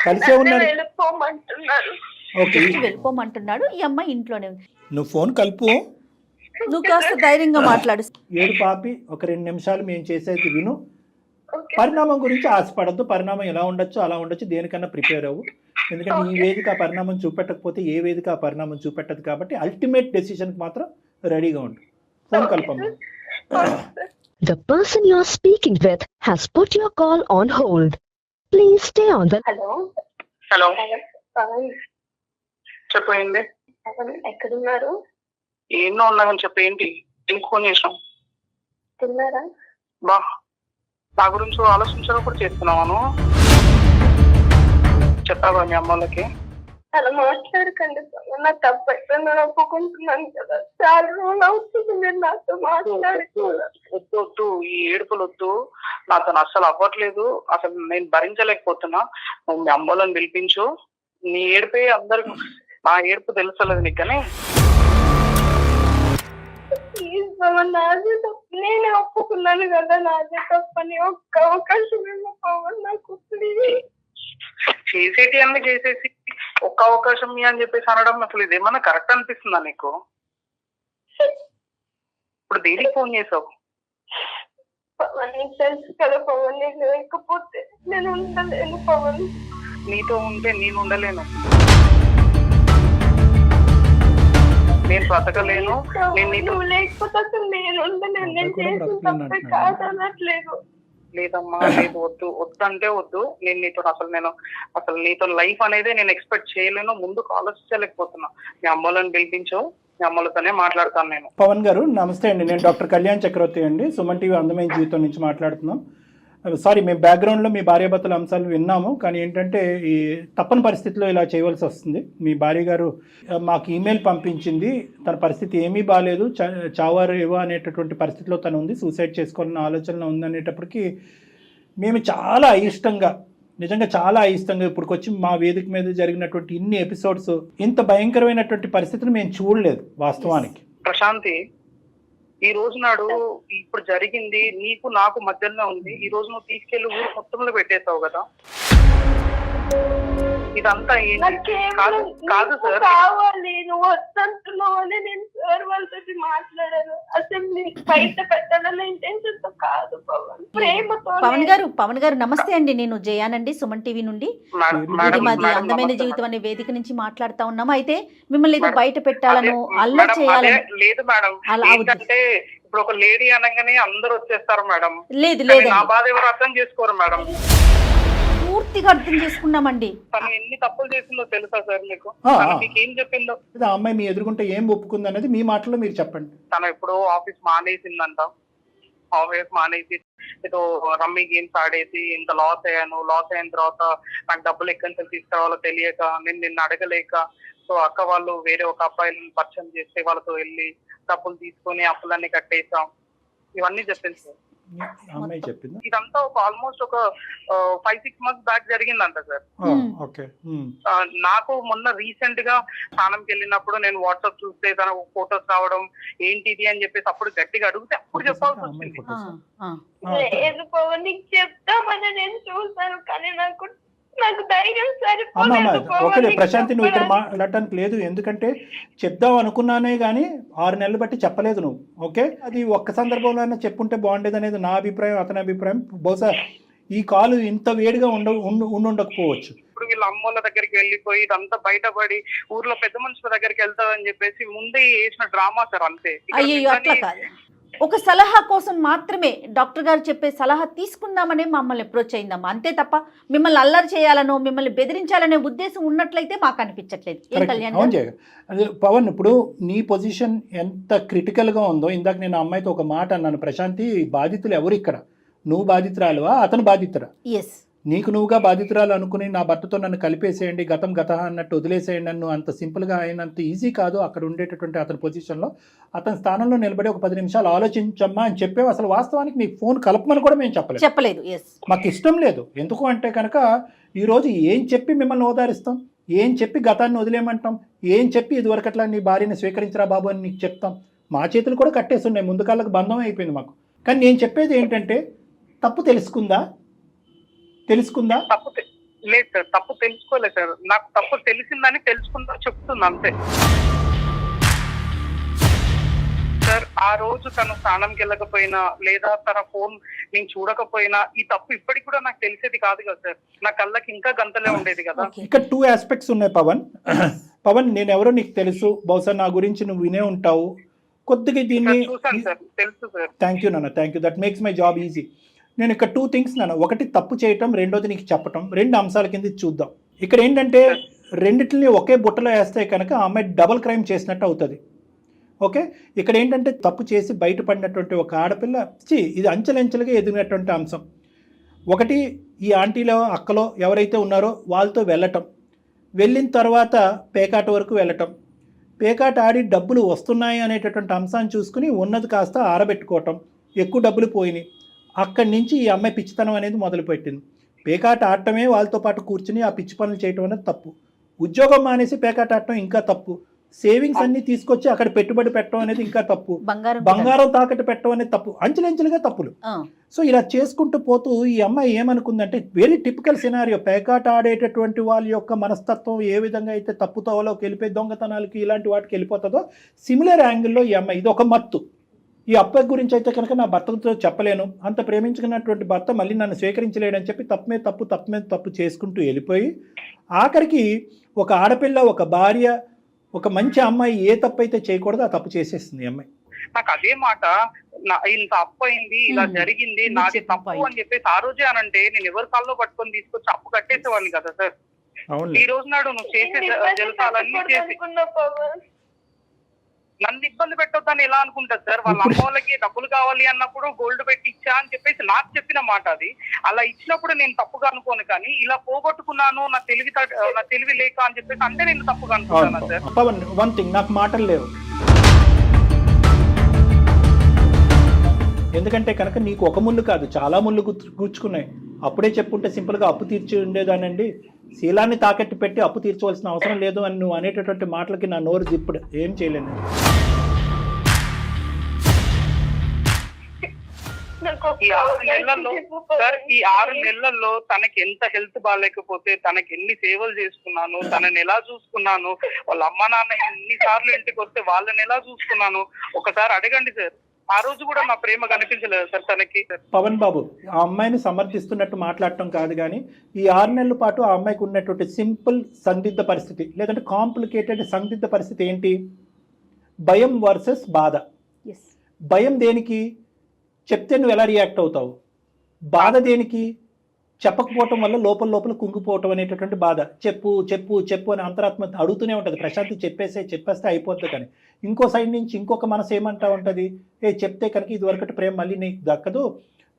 కలిసే ఉన్నారు. వెళ్ళిపోమంటున్నాడు. ఈ అమ్మాయి ఇంట్లోనే ఉంది. నువ్వు ఫోన్ కలుపు, నువ్వు కాస్త ధైర్యంగా మాట్లాడు. ఏడు పాపి, ఒక 2 నిమిషాలు మేము చేసేది విను. పరిణామం గురించి ఆశపడద్దు. పరిణామం ఎలా ఉండొచ్చు అలా ఉండొచ్చు, దేనికన్నా ప్రిపేర్ అవ్వు. ఎందుకంటే ఈ వేదిక ఆ పరిణామం చూపెట్టకపోతే ఏ వేదిక ఆ పరిణామం చూపెట్టదు. కాబట్టి అల్టిమేట్ డెసిషన్కి మాత్రం రెడీగా ఉండు. Phone కల్పమ్మ. The person you are speaking with has put your call on hold. Please stay on the. Hello చెప్పండి. ఎక్కడున్నారు? ఎన్నో ఉన్నామని చెప్పి ఏంటి ఎందుకు ఫోన్ చేసాం? తిన్నారా? బా నా గురించి ఆలోచించడం కూడా చేస్తున్నాను. చెప్పావా మీ అమ్మలకి? అలా మాట్లాడకండి, నాకు తప్పు అయిపోయిందని ఒప్పుకుంటున్నాను కదా. చాలా రోజులు అవుతుంది మీరు నాతో వద్దు, ఈ ఏడుపులు వద్దు. నాతో అస్సలు అవ్వట్లేదు. అసలు నేను భరించలేకపోతున్నా. నువ్వు మీ అమ్మలను పిలిపించు. నీ ఏడిపే అందరికి, నా ఏడుపు తెలుసలేదు నీకు. కానీ నాదే తప్పు, నేనే ఒప్పుకున్నాను కదా నాదే తప్పని. ఒక్క అవకాశం నాకు చేసేటి అన్ని చేసేసి ఒక్క అవకాశం అని చెప్పేసి అనడం అసలు ఇదేమన్నా కరెక్ట్ అనిపిస్తుందా నీకు? ఇప్పుడు దేనికి ఫోన్ చేసావు? పవన్ తెలుసు కదా పవన్, నేను లేకపోతే నేను ఉండలేను పవన్. నీతో ఉంటే నేను ఉండలేను, నేను బ్రతకలేను. నువ్వు లేకపోతే అసలు నేను ఉండలేను. నేను చేసిన తప్పే కాదనట్లేదు. లేదమ్మా, లేదు, వద్దంటే వద్దు. అసలు నీతో లైఫ్ అనేది నేను ఎక్స్పెక్ట్ చేయలేను. ముందుకు ఆలోచించలేకపోతున్నా. మీ అమ్మలను పిలిపించు, మీ అమ్మలతోనే మాట్లాడతాను నేను. పవన్ గారు నమస్తే అండి, నేను డాక్టర్ కళ్యాణ్ చక్రవర్తి అండి, సుమన్ టీవీ అందమైన జీవితం నుంచి మాట్లాడుతున్నాం. సారీ, మేము బ్యాక్గ్రౌండ్లో మీ భార్యాభర్తల అంశాలు విన్నాము. కానీ ఏంటంటే ఈ తప్పని పరిస్థితిలో ఇలా చేయవలసి వస్తుంది. మీ భార్య గారు మాకు ఈమెయిల్ పంపించింది, తన పరిస్థితి ఏమీ బాగాలేదు, చావారు ఏవో అనేటటువంటి పరిస్థితిలో తను ఉంది, సూసైడ్ చేసుకోవాలన్న ఆలోచనలో ఉందనేటప్పటికీ మేము చాలా అయిష్టంగా, నిజంగా చాలా అయిష్టంగా ఇప్పటికొచ్చి మా వేదిక మీద జరిగినటువంటి ఇన్ని ఎపిసోడ్స్, ఇంత భయంకరమైనటువంటి పరిస్థితిని మేము చూడలేదు వాస్తవానికి. ప్రశాంతి, ఈ రోజు నాడు ఇప్పుడు జరిగింది నీకు నాకు మధ్యలో ఉంది. ఈ రోజు నువ్వు తీసుకెళ్లి ఊరు మొత్తంలో పెట్టేసావు కదా. ఇదంతా కాదు సార్. కావాలి నువ్వు వద్దంటున్నావు అని నేను సార్ వాళ్ళతో మాట్లాడాను. అసలు నీకు బయట పెట్టాలన్న ఇంటెన్షన్ తో కాదు పవన్, ప్రేమతో. పవన్ గారు నమస్తే అండి, నేను జయానండి, సుమన్ టీవీ నుండి. మాది అందమైన జీవితం అనే వేదిక నుంచి మాట్లాడుతా ఉన్నాము. అయితే మిమ్మల్ని ఏదో బయట పెట్టాలను, అల్లరి చేయాలని లేదు మేడం. ఎందుకంటే ఇప్పుడు ఒక లేడీ అనగానే అందరూ వచ్చేస్తారు మేడం. లేదు, నా బాధ ఎవరు అర్థం చేసుకోరు మేడం. పూర్తిగా అర్థం చేసుకున్నామండి. తను ఎన్ని తప్పులు చేసిందో తెలుసా సార్ మీకు? మీకు ఏం చెప్పిందో? ఆ అమ్మాయి మీ ఎదుర్కొంటే ఏం ఒప్పుకుంది అనేది మీ మాటలో మీరు చెప్పండి. తను ఎప్పుడో ఆఫీస్ మానేసిందంట. ఆఫీస్ మానేసి ఏదో రమ్మీ గేమ్స్ ఆడేసి ఇంత లాస్ అయిన తర్వాత నాకు డబ్బులు ఎక్కడి నుంచి తీసుకురావాలో తెలియక నేను నిన్ను అడగలేక సో అక్క వాళ్ళు వేరే ఒక అబ్బాయిని పరిచయం చేస్తే వాళ్ళతో వెళ్ళి డబ్బులు తీసుకొని అప్పులన్నీ కట్టేసాం, ఇవన్నీ చెప్పింది సార్. అమ్మాయి చెప్పింది ఇదంతా ఒక ఆల్మోస్ట్ ఒక 5-6 months బ్యాక్ జరిగిందంట సార్. ఓకే. నాకు మొన్న రీసెంట్ గా స్నానంకి వెళ్ళినప్పుడు నేను వాట్సాప్ చూస్తే తన ఫొటోస్ రావడం ఏంటిది అని చెప్పేసి అప్పుడు గట్టిగా అడిగితే అప్పుడు చెప్పాల్సి వచ్చింది. లేదు పవన్, నీకు చెప్తామని నేను చూసాను కానీ నాకు ధైర్యం అమ్మా సరిపోలేదు. ఓకే ప్రశాంతి, నువ్వు ఇక్కడ మాట్లాడటానికి లేదు, ఎందుకంటే చెప్దాం అనుకున్నానే కానీ 6 నెలలు బట్టి చెప్పలేదు నువ్వు. ఓకే, అది ఒక్క సందర్భంలో అయినా చెప్పుంటే బాగుండేది అనేది నా అభిప్రాయం, అతని అభిప్రాయం. బహుశా ఈ కాలు ఇంత వేడిగా ఉండకపోవచ్చు. ఇప్పుడు వీళ్ళ అమ్మోళ్ళ దగ్గరికి వెళ్ళిపోయి ఇదంతా బయటపడి ఊర్లో పెద్ద మనుషుల దగ్గరికి వెళ్తాదని చెప్పేసి ముందే వేసిన డ్రామా సార్, అంతే. అయ్యో అట్లా కాదు, ఒక సలహా కోసం మాత్రమే డాక్టర్ గారు చెప్పే సలహా తీసుకుందామనే మమ్మల్ని అప్రోచ్ అయిందమ్మా, అంతే తప్ప మిమ్మల్ని అల్లరి చేయాలనో మిమ్మల్ని బెదిరించాలనే ఉద్దేశం ఉన్నట్లయితే మాకు అనిపించట్లేదు. ఏం కళ్యాణ్ గారు? అదే పవన్, ఇప్పుడు నీ పొజిషన్ ఎంత క్రిటికల్గా ఉందో, ఇందాక నేను అమ్మాయితో ఒక మాట అన్నాను, ప్రశాంతి బాధితులు ఎవరు ఇక్కడ, నువ్వు బాధితురాలువా అతను బాధితురా? ఎస్, నీకు నువ్వుగా బాధితురాలు అనుకుని నా భర్తతో నన్ను కలిపేసేయండి, గతం గత అన్నట్టు వదిలేసేయండి నన్ను, అంత సింపుల్గా అయినంత ఈజీ కాదు. అక్కడ ఉండేటటువంటి అతని పొజిషన్లో అతని స్థానంలో నిలబడి ఒక 10 నిమిషాలు ఆలోచించమ్మా అని చెప్పేవి. అసలు వాస్తవానికి మీకు ఫోన్ కలపమని కూడా మేము చెప్పలేదు. ఎస్, మాకు ఇష్టం లేదు. ఎందుకు అంటే కనుక ఈరోజు ఏం చెప్పి మిమ్మల్ని ఓదారిస్తాం, ఏం చెప్పి గతాన్ని వదిలేయమంటాం, ఏం చెప్పి ఇదివరకట్లా నీ భార్యని స్వీకరించరా బాబు అని నీకు చెప్తాం. మా చేతులు కూడా కట్టేస్తున్నాయి, ముందు కాళ్ళకు బంధం అయిపోయింది మాకు. కానీ నేను చెప్పేది ఏంటంటే, తప్పు తెలుసుకుందా? తప్పు లేదు సార్, తప్పు తెలుసుకోలేదు సార్. నాకు తప్పు తెలిసిందని తెలుసుకుందా చెప్తుంది అంతే సార్. ఆ రోజు తను స్నానంకి వెళ్ళకపోయినా లేదా తన ఫోన్ నేను చూడకపోయినా ఈ తప్పు ఇప్పటికి కూడా నాకు తెలిసేది కాదు కదా సార్. నా కళ్ళకి ఇంకా గంతలే ఉండేది కదా. ఇక్కడ 2 ఆస్పెక్ట్స్ ఉన్నాయి పవన్. నేను ఎవరో నీకు తెలుసు, బహుశా నా గురించి నువ్వు వినే ఉంటావు కొద్దిగా. దీన్ని చూసాను సార్, తెలుసు సార్. థ్యాంక్ యూ నాన్న, thank you, that makes my job easy. నేను ఇక్కడ 2 థింగ్స్ నాన్న, ఒకటి తప్పు చేయటం, రెండోది నీకు చెప్పటం. 2 అంశాల కింద చూద్దాం. ఇక్కడ ఏంటంటే రెండిటిని ఒకే బుట్టలో వేస్తే కనుక ఆ అమ్మాయి డబుల్ క్రైమ్ చేసినట్టు అవుతుంది. ఓకే, ఇక్కడ ఏంటంటే తప్పు చేసి బయటపడినటువంటి ఒక ఆడపిల్ల ఇది అంచెలంచెలుగా ఎదిగినటువంటి అంశం. ఒకటి, ఈ ఆంటీలో అక్కలో ఎవరైతే ఉన్నారో వాళ్ళతో వెళ్ళిన తర్వాత పేకాట వరకు వెళ్ళటం, పేకాట ఆడి డబ్బులు వస్తున్నాయి అనేటటువంటి అంశాన్ని చూసుకుని ఉన్నది కాస్త ఆరబెట్టుకోవటం, ఎక్కువ డబ్బులు పోయినాయి. అక్కడి నుంచి ఈ అమ్మాయి పిచ్చితనం అనేది మొదలుపెట్టింది. పేకాట ఆడటమే వాళ్ళతో పాటు కూర్చుని ఆ పిచ్చి పనులు చేయటం అనేది తప్పు. ఉద్యోగం మానేసి పేకాట ఆడటం ఇంకా తప్పు. సేవింగ్స్ అన్ని తీసుకొచ్చి అక్కడ పెట్టుబడి పెట్టడం అనేది ఇంకా తప్పు. బంగారం తాకట్టు పెట్టడం అనేది తప్పు. అంచెలంచెలుగా తప్పులు. సో ఇలా చేసుకుంటూ పోతూ ఈ అమ్మాయి ఏమనుకుందంటే, వెరీ టిపికల్ సినారియో, పేకాట ఆడేటటువంటి వాళ్ళ యొక్క మనస్తత్వం ఏ విధంగా అయితే తప్పుతోవలోకి వెళ్ళిపోయి దొంగతనాలకి ఇలాంటి వాటికి వెళ్ళిపోతుందో సిమిలర్ యాంగిల్లో ఈ అమ్మాయి, ఇది ఒక మత్తు. ఈ అబ్బాయి గురించి అయితే కనుక నా భర్తతో చెప్పలేను, అంత ప్రేమించుకున్నటువంటి భర్త మళ్ళీ నన్ను స్వీకరించలేడని చెప్పి తప్పు మీద తప్పు చేసుకుంటూ వెళ్ళిపోయి ఆఖరికి ఒక ఆడపిల్ల, ఒక భార్య, ఒక మంచి అమ్మాయి ఏ తప్పు అయితే చేయకూడదో ఆ తప్పు చేసేస్తుంది ఈ అమ్మాయి. నాకు అదే మాట, ఇంత అప్పు అయింది, ఇలా జరిగింది, నాది తప్పు అని చెప్పేసి ఆ రోజే అనంటే నేను ఎవరి కాల్లో పట్టుకొని తీసుకొచ్చి అప్పు కట్టేసేవాడిని కదా సార్. ఈ రోజు నాడు నువ్వు చేసే జలసాలన్నీ చేసి నన్ను ఇబ్బంది పెట్టొద్దని ఎలా అనుకుంటారు సార్? వాళ్ళ అమ్మ వాళ్ళకి డబ్బులు కావాలి అన్నప్పుడు గోల్డ్ పెట్టి ఇచ్చా అని చెప్పేసి నాకు చెప్పిన మాట అది. అలా ఇచ్చినప్పుడు నేను తప్పుగా అనుకోను, కానీ ఇలా పోగొట్టుకున్నాను నా తెలివి లేక అని చెప్పేసి అంటే నేను తప్పుగా అనుకుంటాను సార్. పవన్, వన్ థింగ్, నాకు మాటలు లేవు. ఎందుకంటే కనుక నీకు ఒక ముళ్ళు కాదు, చాలా ముళ్ళు గుచ్చుకున్నాయి. అప్పుడే చెప్పుంటే సింపుల్గా అప్పు తీర్చి ఉండేదానండి, శీలాన్ని తాకట్టు పెట్టి అప్పు తీర్చవలసిన అవసరం లేదు అని నువ్వు అనేటటువంటి మాటలకి నా నోరు జిప్పుడు ఏం చేయలేను. ఈ 6 నెలల్లో తనకి ఎంత హెల్త్ బాగాలేకపోతే తనకి ఎన్ని సేవలు చేసుకున్నాను, తనని ఎలా చూసుకున్నాను, వాళ్ళ అమ్మ నాన్న ఎన్నిసార్లు ఇంటికి వస్తే వాళ్ళని ఎలా చూసుకున్నాను ఒకసారి అడగండి సార్. ఆ రోజు కూడా నా ప్రేమ కనిపించలేదు సార్ తనకి. పవన్ బాబు, ఆ అమ్మాయిని సమర్థిస్తున్నట్టు మాట్లాడటం కాదు, కానీ ఈ 6 నెలల పాటు ఆ అమ్మాయికి ఉన్నటువంటి సింపుల్ సందిగ్ధ పరిస్థితి, లేదంటే కాంప్లికేటెడ్ సందిగ్ధ పరిస్థితి ఏంటి? భయం వర్సెస్ బాధ. భయం దేనికి? చెప్తే నువ్వు ఎలా రియాక్ట్ అవుతావు. బాధ దేనికి? చెప్పకపోవటం వల్ల లోపల కుంగిపోవటం అనేటటువంటి బాధ. చెప్పు చెప్పు చెప్పు అని అంతరాత్మ అడుగుతూనే ఉంటుంది. ప్రశాంతి చెప్పేస్తే అయిపోతుంది. కానీ ఇంకో సైడ్ నుంచి ఇంకొక మనసు ఏమంటా ఉంటుంది, చెప్తే కనుక ఇదివరకటి ప్రేమ మళ్ళీ నీకు దక్కదు,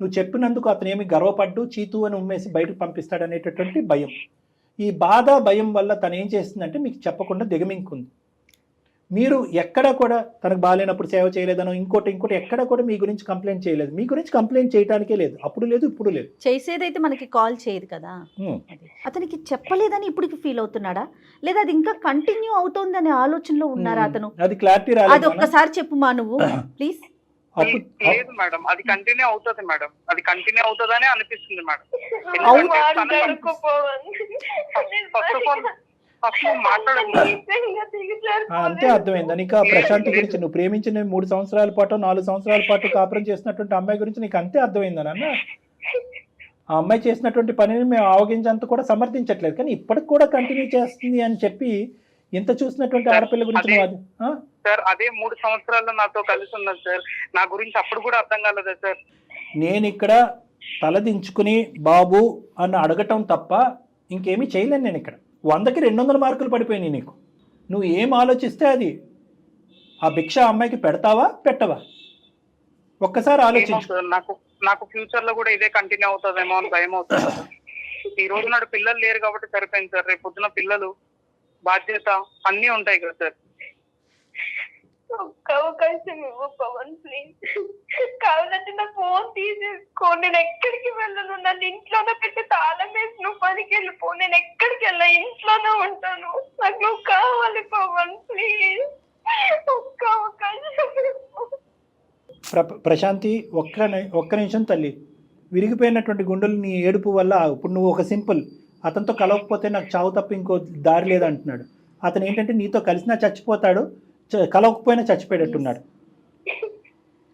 నువ్వు చెప్పినందుకు అతను ఏమి గర్వపడ్డు చీతు అని ఉమ్మేసి బయటకు పంపిస్తాడనేటటువంటి భయం. ఈ బాధ భయం వల్ల తను ఏం చేస్తుందంటే మీకు చెప్పకుండా దిగమింకుంది. మీరు ఎక్కడ కూడా తనకు బాగాలేనప్పుడు సేవ చేయలేదనో ఇంకోటి ఎక్కడ కూడా మీ గురించి కంప్లైంట్ చేయలేదు. మీ గురించి కంప్లైంట్ చేయడానికే లేదు, అప్పుడు లేదు ఇప్పుడు లేదు. చేసేదైతే మనకి కాల్ చేయదు కదా. అది అతనికి చెప్పలేదని ఇప్పటికి ఫీల్ అవుతున్నాడా, లేదా అది ఇంకా కంటిన్యూ అవుతోందనే ఆలోచనలో ఉన్నారా అతను? అది క్లారిటీ అది రాలేదు. ఒక్కసారి చెప్పుమా నువ్వు ప్లీజ్. లేదు మేడం, అది కంటిన్యూ అవుతుంది మేడం, అది కంటిన్యూ అవుతుందని అనిపిస్తుంది మేడం. అంతే అర్థమైందా నీకు? ప్రశాంత్ గురించి నువ్వు ప్రేమించిన 3 సంవత్సరాల పాటు 4 సంవత్సరాల పాటు కాపురం చేసినటువంటి అమ్మాయి గురించి నీకు అంతే అర్థమైందా నాన్న? ఆ అమ్మాయి చేసినటువంటి పనిని మేము ఆవగించేంత కూడా సమర్థించట్లేదు, కానీ ఇప్పటికి కూడా కంటిన్యూ చేస్తుంది అని చెప్పి ఇంత చూసినటువంటి ఆడపిల్ల గురించి నువ్వు సార్ అదే 3 సంవత్సరాల్లో నాతో కలిసి ఉన్నది సార్, నా గురించి అప్పుడు కూడా అర్థం కాలేదా సార్? నేను ఇక్కడ తలదించుకుని బాబు అని అడగటం తప్ప ఇంకేమీ చేయలేను. నేను ఇక్కడ 100కి 200 మార్కులు పడిపోయినాయి నీకు. నువ్వు ఏం ఆలోచిస్తే అది. ఆ భిక్ష అమ్మాయికి పెడతావా పెట్టవా ఒక్కసారి ఆలోచించు. నాకు ఫ్యూచర్ లో కూడా ఇదే కంటిన్యూ అవుతుందేమో అని భయం అవుతుంది. ఈ రోజు నాడు పిల్లలు లేరు కాబట్టి సరిపోయింది సార్, రేపు పొద్దున పిల్లలు బాధ్యత అన్నీ ఉంటాయి కదా సార్. ఒక్క అవకాశం ఇవ్వు పవన్ ప్లీజ్. కావాలంటే నా ఫోన్ తీసేసుకో, నేను ఎక్కడికి వెళ్ళను, నన్ను ఇంట్లోనే పెట్టి తాళం వేసి నువ్వు పనికి వెళ్ళిపో, నేను ఎక్కడికి వెళ్ళా, ఇంట్లోనే ఉంటాను, నాకు నువ్వు కావాలి పవన్ ప్లీజ్. ఒక్క అవకాశం ఇవ్వు. ప్రశాంతి ఒక్క నిమిషం తల్లి. విరిగిపోయినటువంటి గుండెలు నీ ఏడుపు వల్ల ఇప్పుడు నువ్వు ఒక సింపుల్ అతనితో కలవకపోతే నాకు చావు తప్ప ఇంకో దారి లేదంటున్నాడు. అతను ఏంటంటే నీతో కలిసినా చచ్చిపోతాడు, కలవకపోయినా చచ్చిపోయేటట్టున్నాడు.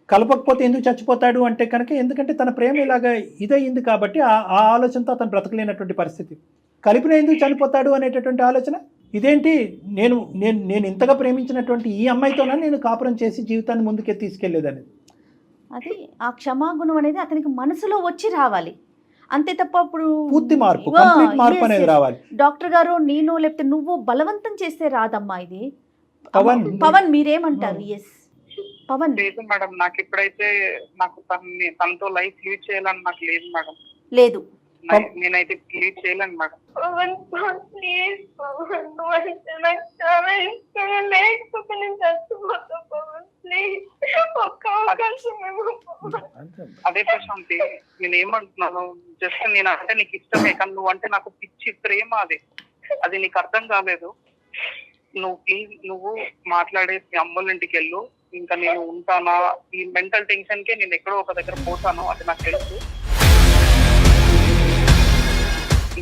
కలపకపోతే ఎందుకు చచ్చిపోతాడు అంటే కనుక ఎందుకంటే తన ప్రేమ ఇలాగా ఇదయింది కాబట్టి ఆ ఆలోచనతో అతను బ్రతకలేనటువంటి పరిస్థితి. కలిపిన ఎందుకు చనిపోతాడు అనేటటువంటి ఆలోచన ఇదేంటి? నేను నేను నేను ఇంతగా ప్రేమించినటువంటి ఈ అమ్మాయితోనే నేను కాపురం చేసి జీవితాన్ని ముందుకే తీసుకెళ్లేదని. అది ఆ క్షమాగుణం అనేది అతనికి మనసులో వచ్చి రావాలి అంతే తప్ప ఇప్పుడు పూర్తి మార్పు, కంప్లీట్ మార్పు అనేది రావాలి. డాక్టర్ గారు నేను లేకపోతే నువ్వు బలవంతం చేస్తే రాదమ్మా ఇది. పవన్ మీరేమంటారు? ఎస్ పవన్. లేదు మేడం, నాకు ఇప్పుడైతే నాకు తనతో లైఫ్ లీడ్ చేయాలని నాకు లేదు మేడం. లేదు నేనైతే లీడ్ చేయలేను మేడం. పవన్ ప్లీజ్ పవన్, నువ్వు అంటే నాకు చాలా ఇష్టం, లేకపోతే నేను చచ్చిపోతా పవన్ ప్లీజ్. ఒక్క అవకాశం ఇవ్వు పవన్. అదే ప్రశాంతి, నేను ఏమంటున్నాను, జస్ట్ నేను అంటే నీకు ఇష్టమే, కానీ నువ్వు అంటే నాకు పిచ్చి ప్రేమ. అది నీకు అర్థం కాలేదు. నువ్వు ప్లీజ్ నువ్వు మాట్లాడేసి మీ అమ్మోళ్ళ ఇంటికి వెళ్ళు. ఇంకా నేను ఉంటానా, ఈ మెంటల్ టెన్షన్ కే నేను ఎక్కడో ఒక దగ్గర పోతాను, అది నాకు తెలుసు.